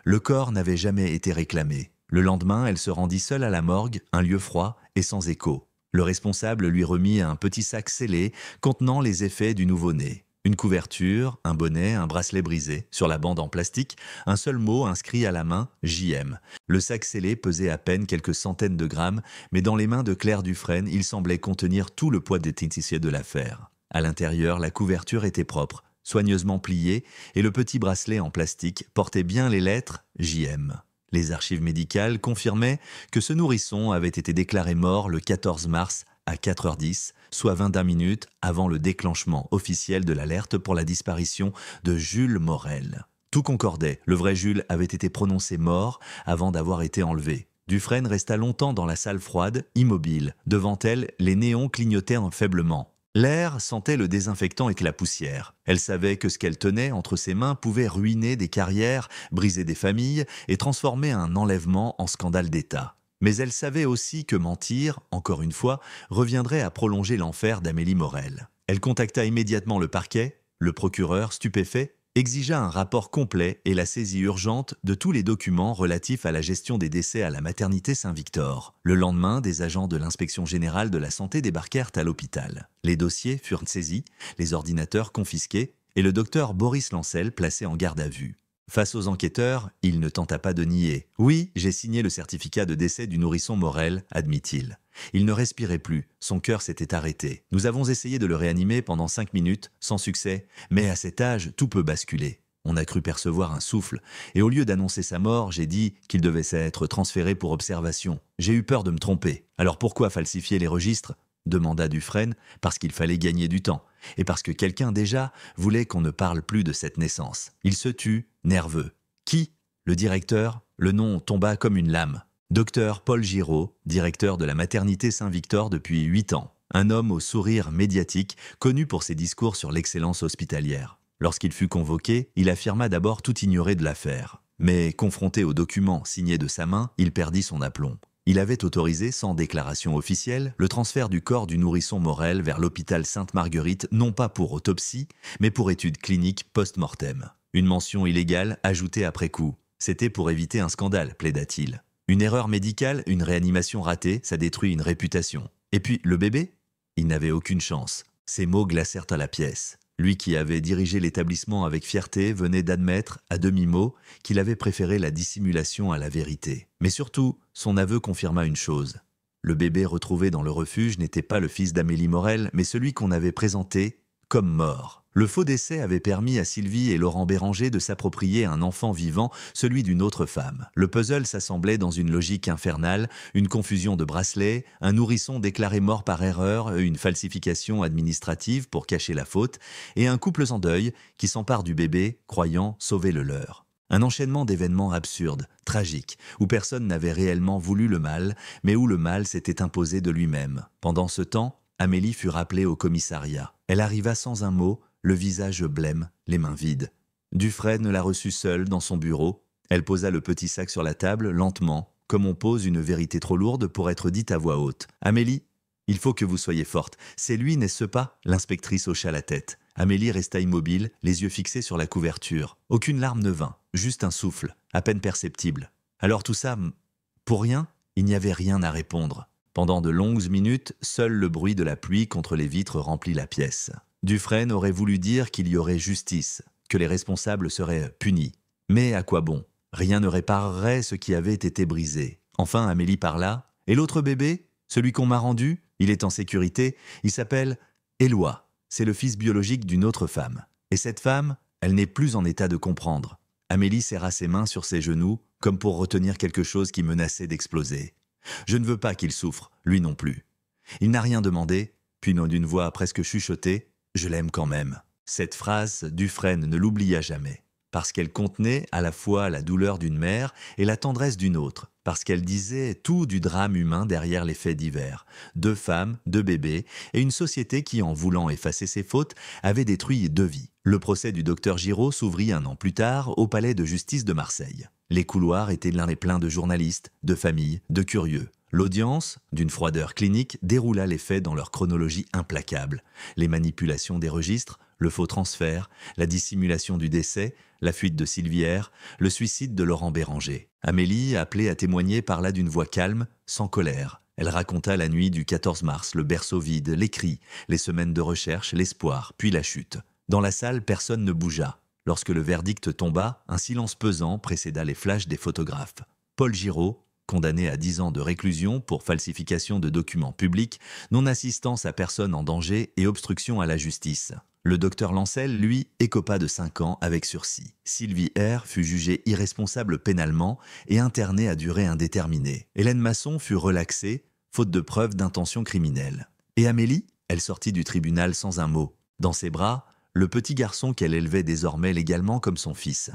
Le corps n'avait jamais été réclamé. Le lendemain, elle se rendit seule à la morgue, un lieu froid et sans écho. Le responsable lui remit un petit sac scellé contenant les effets du nouveau-né. Une couverture, un bonnet, un bracelet brisé. Sur la bande en plastique, un seul mot inscrit à la main, JM. Le sac scellé pesait à peine quelques centaines de grammes, mais dans les mains de Claire Dufresne, il semblait contenir tout le poids détective de l'affaire. À l'intérieur, la couverture était propre, soigneusement pliée, et le petit bracelet en plastique portait bien les lettres JM. Les archives médicales confirmaient que ce nourrisson avait été déclaré mort le 14 mars à 4h10, soit 21 minutes avant le déclenchement officiel de l'alerte pour la disparition de Jules Morel. Tout concordait, le vrai Jules avait été prononcé mort avant d'avoir été enlevé. Dufresne resta longtemps dans la salle froide, immobile. Devant elle, les néons clignotaient faiblement. L'air sentait le désinfectant et la poussière. Elle savait que ce qu'elle tenait entre ses mains pouvait ruiner des carrières, briser des familles et transformer un enlèvement en scandale d'État. Mais elle savait aussi que mentir, encore une fois, reviendrait à prolonger l'enfer d'Amélie Morel. Elle contacta immédiatement le parquet. Le procureur, stupéfait, exigea un rapport complet et la saisie urgente de tous les documents relatifs à la gestion des décès à la maternité Saint-Victor. Le lendemain, des agents de l'inspection générale de la santé débarquèrent à l'hôpital. Les dossiers furent saisis, les ordinateurs confisqués et le docteur Boris Lancel placé en garde à vue. Face aux enquêteurs, il ne tenta pas de nier. « Oui, j'ai signé le certificat de décès du nourrisson Morel », admit-il. Il ne respirait plus, son cœur s'était arrêté. Nous avons essayé de le réanimer pendant 5 minutes, sans succès, mais à cet âge, tout peut basculer. On a cru percevoir un souffle, et au lieu d'annoncer sa mort, j'ai dit qu'il devait être transféré pour observation. J'ai eu peur de me tromper. Alors pourquoi falsifier les registres ? Demanda Dufresne, parce qu'il fallait gagner du temps, et parce que quelqu'un déjà voulait qu'on ne parle plus de cette naissance. Il se tut, nerveux. Qui ? Le directeur ? Le nom tomba comme une lame. Docteur Paul Giraud, directeur de la maternité Saint-Victor depuis 8 ans. Un homme au sourire médiatique, connu pour ses discours sur l'excellence hospitalière. Lorsqu'il fut convoqué, il affirma d'abord tout ignorer de l'affaire. Mais confronté aux documents signés de sa main, il perdit son aplomb. Il avait autorisé, sans déclaration officielle, le transfert du corps du nourrisson Morel vers l'hôpital Sainte-Marguerite, non pas pour autopsie, mais pour étude clinique post-mortem. Une mention illégale ajoutée après coup. C'était pour éviter un scandale, plaida-t-il. Une erreur médicale, une réanimation ratée, ça détruit une réputation. Et puis, le bébé ? Il n'avait aucune chance. Ces mots glacèrent à la pièce. Lui qui avait dirigé l'établissement avec fierté venait d'admettre, à demi-mot, qu'il avait préféré la dissimulation à la vérité. Mais surtout, son aveu confirma une chose. Le bébé retrouvé dans le refuge n'était pas le fils d'Amélie Morel, mais celui qu'on avait présenté comme mort. Le faux décès avait permis à Sylvie et Laurent Béranger de s'approprier un enfant vivant, celui d'une autre femme. Le puzzle s'assemblait dans une logique infernale, une confusion de bracelets, un nourrisson déclaré mort par erreur, une falsification administrative pour cacher la faute, et un couple en deuil qui s'empare du bébé, croyant sauver le leur. Un enchaînement d'événements absurdes, tragiques, où personne n'avait réellement voulu le mal, mais où le mal s'était imposé de lui-même. Pendant ce temps, Amélie fut rappelée au commissariat. Elle arriva sans un mot, le visage blême, les mains vides. Dufresne la reçut seule dans son bureau. Elle posa le petit sac sur la table, lentement, comme on pose une vérité trop lourde pour être dite à voix haute. « Amélie, il faut que vous soyez forte. C'est lui, n'est-ce pas ?» L'inspectrice hocha la tête. Amélie resta immobile, les yeux fixés sur la couverture. Aucune larme ne vint, juste un souffle, à peine perceptible. Alors tout ça, pour rien ? Il n'y avait rien à répondre. Pendant de longues minutes, seul le bruit de la pluie contre les vitres remplit la pièce. Dufresne aurait voulu dire qu'il y aurait justice, que les responsables seraient punis. Mais à quoi bon ? Rien ne réparerait ce qui avait été brisé. Enfin, Amélie parla. « Et l'autre bébé ? Celui qu'on m'a rendu ? Il est en sécurité. Il s'appelle Éloi. C'est le fils biologique d'une autre femme. Et cette femme, elle n'est plus en état de comprendre. » Amélie serra ses mains sur ses genoux, comme pour retenir quelque chose qui menaçait d'exploser. « Je ne veux pas qu'il souffre, lui non plus. » Il n'a rien demandé, puis d'une voix presque chuchotée, « Je l'aime quand même. » Cette phrase, Dufresne ne l'oublia jamais. parce qu'elle contenait à la fois la douleur d'une mère et la tendresse d'une autre, parce qu'elle disait tout du drame humain derrière les faits divers. 2 femmes, 2 bébés, et une société qui, en voulant effacer ses fautes, avait détruit 2 vies. Le procès du docteur Giraud s'ouvrit un an plus tard au palais de justice de Marseille. Les couloirs étaient pleins de journalistes, de familles, de curieux. L'audience, d'une froideur clinique, déroula les faits dans leur chronologie implacable. Les manipulations des registres, le faux transfert, la dissimulation du décès, la fuite de Sylvie R, le suicide de Laurent Béranger. Amélie, appelée à témoigner, parla d'une voix calme, sans colère. Elle raconta la nuit du 14 mars, le berceau vide, les cris, les semaines de recherche, l'espoir, puis la chute. Dans la salle, personne ne bougea. Lorsque le verdict tomba, un silence pesant précéda les flashs des photographes. Paul Giraud, condamné à 10 ans de réclusion pour falsification de documents publics, non-assistance à personne en danger et obstruction à la justice. Le docteur Lancel, lui, écopa de 5 ans avec sursis. Sylvie R fut jugée irresponsable pénalement et internée à durée indéterminée. Hélène Masson fut relaxée, faute de preuves d'intention criminelle. Et Amélie, elle sortit du tribunal sans un mot. Dans ses bras, le petit garçon qu'elle élevait désormais légalement comme son fils.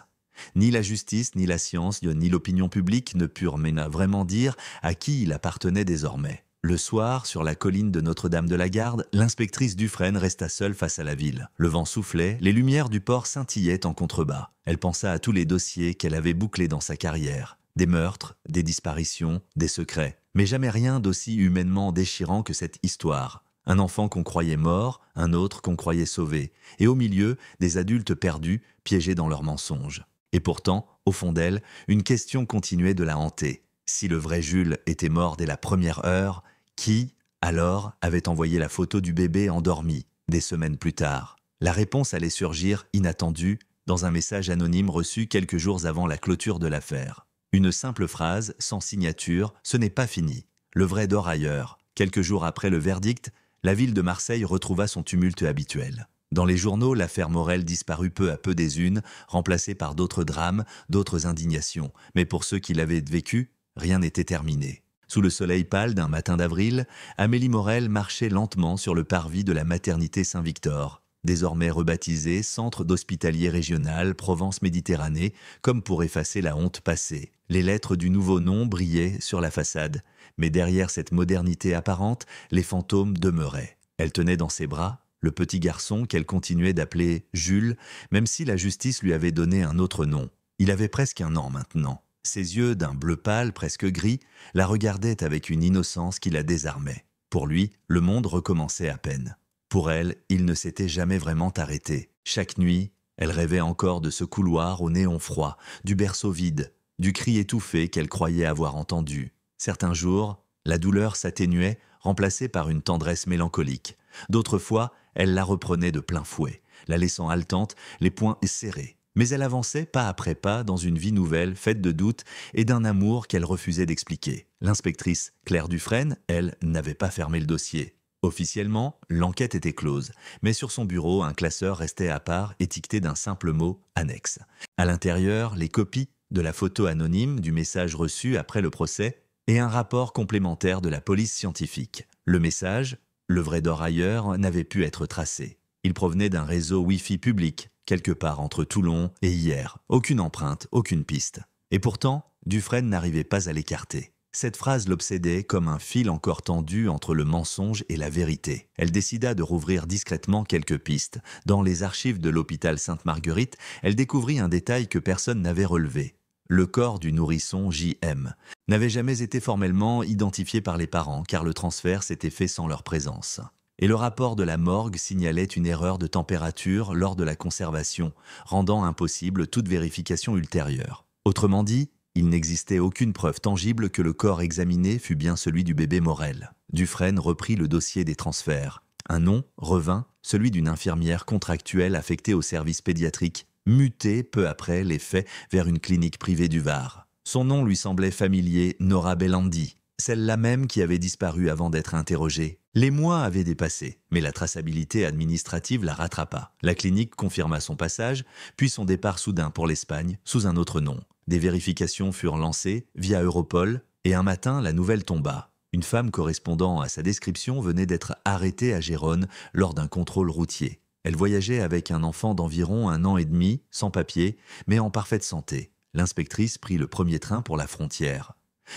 Ni la justice, ni la science, ni l'opinion publique ne purent vraiment dire à qui il appartenait désormais. Le soir, sur la colline de Notre-Dame-de-la-Garde, l'inspectrice Dufresne resta seule face à la ville. Le vent soufflait, les lumières du port scintillaient en contrebas. Elle pensa à tous les dossiers qu'elle avait bouclés dans sa carrière. Des meurtres, des disparitions, des secrets. Mais jamais rien d'aussi humainement déchirant que cette histoire. Un enfant qu'on croyait mort, un autre qu'on croyait sauvé. Et au milieu, des adultes perdus, piégés dans leurs mensonges. Et pourtant, au fond d'elle, une question continuait de la hanter. Si le vrai Jules était mort dès la première heure, qui, alors, avait envoyé la photo du bébé endormi, des semaines plus tard? La réponse allait surgir, inattendue, dans un message anonyme reçu quelques jours avant la clôture de l'affaire. Une simple phrase, sans signature, ce n'est pas fini. Le vrai dort ailleurs. Quelques jours après le verdict, la ville de Marseille retrouva son tumulte habituel. Dans les journaux, l'affaire Morel disparut peu à peu des unes, remplacée par d'autres drames, d'autres indignations. Mais pour ceux qui l'avaient vécu, rien n'était terminé. Sous le soleil pâle d'un matin d'avril, Amélie Morel marchait lentement sur le parvis de la maternité Saint-Victor, désormais rebaptisée Centre d'hospitalier régional Provence-Méditerranée, comme pour effacer la honte passée. Les lettres du nouveau nom brillaient sur la façade, mais derrière cette modernité apparente, les fantômes demeuraient. Elle tenait dans ses bras le petit garçon qu'elle continuait d'appeler Jules, même si la justice lui avait donné un autre nom. Il avait presque 1 an maintenant. Ses yeux, d'un bleu pâle, presque gris, la regardaient avec une innocence qui la désarmait. Pour lui, le monde recommençait à peine. Pour elle, il ne s'était jamais vraiment arrêté. Chaque nuit, elle rêvait encore de ce couloir au néon froid, du berceau vide, du cri étouffé qu'elle croyait avoir entendu. Certains jours, la douleur s'atténuait, remplacée par une tendresse mélancolique. D'autres fois, elle la reprenait de plein fouet, la laissant haletante, les poings serrés. Mais elle avançait pas après pas dans une vie nouvelle, faite de doutes et d'un amour qu'elle refusait d'expliquer. L'inspectrice Claire Dufresne, elle, n'avait pas fermé le dossier. Officiellement, l'enquête était close, mais sur son bureau, un classeur restait à part, étiqueté d'un simple mot « annexe ». À l'intérieur, les copies de la photo anonyme du message reçu après le procès et un rapport complémentaire de la police scientifique. Le message, le vrai d'or ailleurs, n'avait pu être tracé. Il provenait d'un réseau Wi-Fi public, quelque part entre Toulon et hier. Aucune empreinte, aucune piste. Et pourtant, Dufresne n'arrivait pas à l'écarter. Cette phrase l'obsédait comme un fil encore tendu entre le mensonge et la vérité. Elle décida de rouvrir discrètement quelques pistes. Dans les archives de l'hôpital Sainte-Marguerite, elle découvrit un détail que personne n'avait relevé. Le corps du nourrisson J.M. n'avait jamais été formellement identifié par les parents car le transfert s'était fait sans leur présence. Et le rapport de la morgue signalait une erreur de température lors de la conservation, rendant impossible toute vérification ultérieure. Autrement dit, il n'existait aucune preuve tangible que le corps examiné fût bien celui du bébé Morel. Dufresne reprit le dossier des transferts. Un nom revint, celui d'une infirmière contractuelle affectée au service pédiatrique, mutée peu après les faits vers une clinique privée du Var. Son nom lui semblait familier, Nora Bellandi, celle-là même qui avait disparu avant d'être interrogée. Les mois avaient dépassé, mais la traçabilité administrative la rattrapa. La clinique confirma son passage, puis son départ soudain pour l'Espagne, sous un autre nom. Des vérifications furent lancées via Europol, et un matin, la nouvelle tomba. Une femme correspondant à sa description venait d'être arrêtée à Gérone lors d'un contrôle routier. Elle voyageait avec un enfant d'environ 1 an et demi, sans papier, mais en parfaite santé. L'inspectrice prit le premier train pour la frontière.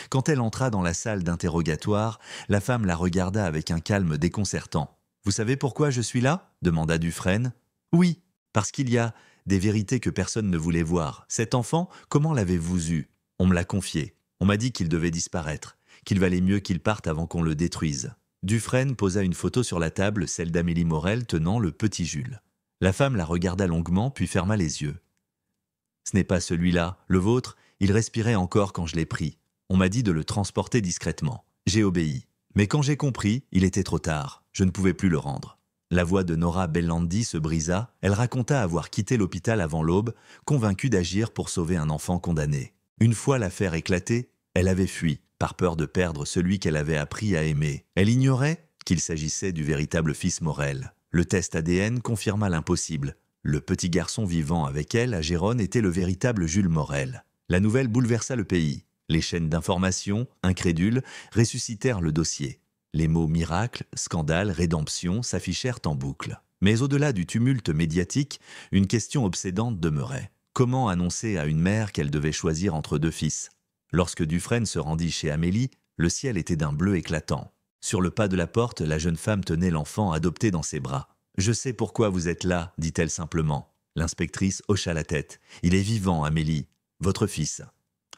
Quand elle entra dans la salle d'interrogatoire, la femme la regarda avec un calme déconcertant. « Vous savez pourquoi je suis là ?» demanda Dufresne. « Oui, parce qu'il y a des vérités que personne ne voulait voir. Cet enfant, comment l'avez-vous eu? On me l'a confié. On m'a dit qu'il devait disparaître, qu'il valait mieux qu'il parte avant qu'on le détruise. » Dufresne posa une photo sur la table, celle d'Amélie Morel tenant le petit Jules. La femme la regarda longuement, puis ferma les yeux. « Ce n'est pas celui-là, le vôtre, il respirait encore quand je l'ai pris. On m'a dit de le transporter discrètement. J'ai obéi. Mais quand j'ai compris, il était trop tard. Je ne pouvais plus le rendre. » La voix de Nora Bellandi se brisa. Elle raconta avoir quitté l'hôpital avant l'aube, convaincue d'agir pour sauver un enfant condamné. Une fois l'affaire éclatée, elle avait fui, par peur de perdre celui qu'elle avait appris à aimer. Elle ignorait qu'il s'agissait du véritable fils Morel. Le test ADN confirma l'impossible. Le petit garçon vivant avec elle à Gérone était le véritable Jules Morel. La nouvelle bouleversa le pays. Les chaînes d'information, incrédules, ressuscitèrent le dossier. Les mots miracle, scandale, rédemption s'affichèrent en boucle. Mais au-delà du tumulte médiatique, une question obsédante demeurait. Comment annoncer à une mère qu'elle devait choisir entre deux fils? Lorsque Dufresne se rendit chez Amélie, le ciel était d'un bleu éclatant. Sur le pas de la porte, la jeune femme tenait l'enfant adopté dans ses bras. « Je sais pourquoi vous êtes là, dit-elle simplement. L'inspectrice hocha la tête. « Il est vivant, Amélie. Votre fils. »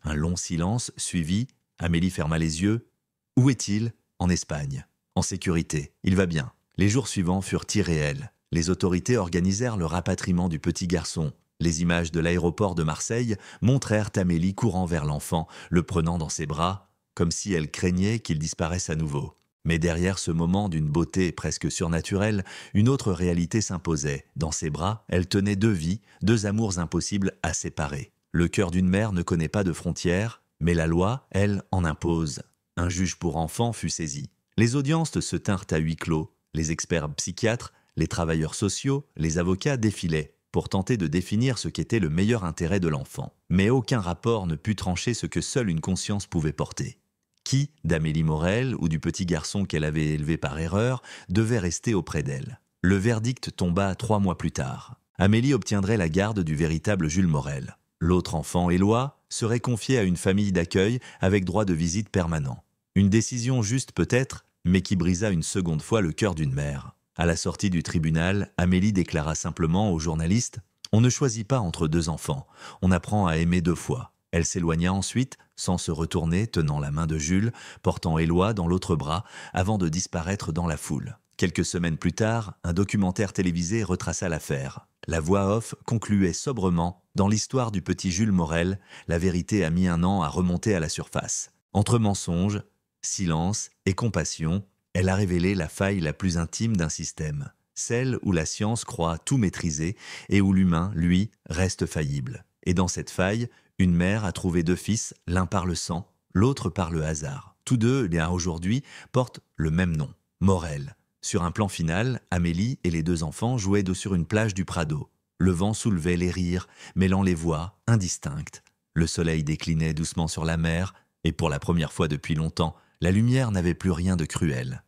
Un long silence suivit. Amélie ferma les yeux. « Où est-il ? » ?»« En Espagne. En sécurité. Il va bien. » Les jours suivants furent irréels. Les autorités organisèrent le rapatriement du petit garçon. Les images de l'aéroport de Marseille montrèrent Amélie courant vers l'enfant, le prenant dans ses bras, comme si elle craignait qu'il disparaisse à nouveau. Mais derrière ce moment d'une beauté presque surnaturelle, une autre réalité s'imposait. Dans ses bras, elle tenait deux vies, deux amours impossibles à séparer. Le cœur d'une mère ne connaît pas de frontières, mais la loi, elle, en impose. Un juge pour enfants fut saisi. Les audiences se tinrent à huis clos. Les experts psychiatres, les travailleurs sociaux, les avocats défilaient pour tenter de définir ce qu'était le meilleur intérêt de l'enfant. Mais aucun rapport ne put trancher ce que seule une conscience pouvait porter. Qui, d'Amélie Morel ou du petit garçon qu'elle avait élevé par erreur, devait rester auprès d'elle? Le verdict tomba 3 mois plus tard. Amélie obtiendrait la garde du véritable Jules Morel. L'autre enfant, Éloi, serait confié à une famille d'accueil avec droit de visite permanent. Une décision juste peut-être, mais qui brisa une seconde fois le cœur d'une mère. À la sortie du tribunal, Amélie déclara simplement aux journalistes « On ne choisit pas entre deux enfants, on apprend à aimer 2 fois ». Elle s'éloigna ensuite, sans se retourner, tenant la main de Jules, portant Éloi dans l'autre bras, avant de disparaître dans la foule. Quelques semaines plus tard, un documentaire télévisé retraça l'affaire. La voix off concluait sobrement « Dans l'histoire du petit Jules Morel, la vérité a mis 1 an à remonter à la surface. Entre mensonges, silence et compassion, elle a révélé la faille la plus intime d'un système, celle où la science croit tout maîtriser et où l'humain, lui, reste faillible. Et dans cette faille, une mère a trouvé 2 fils, l'un par le sang, l'autre par le hasard. Tous deux, bien aujourd'hui, portent le même nom, Morel. Sur un plan final, Amélie et les 2 enfants jouaient sur une plage du Prado. Le vent soulevait les rires, mêlant les voix, indistinctes. Le soleil déclinait doucement sur la mer, et pour la première fois depuis longtemps, la lumière n'avait plus rien de cruel.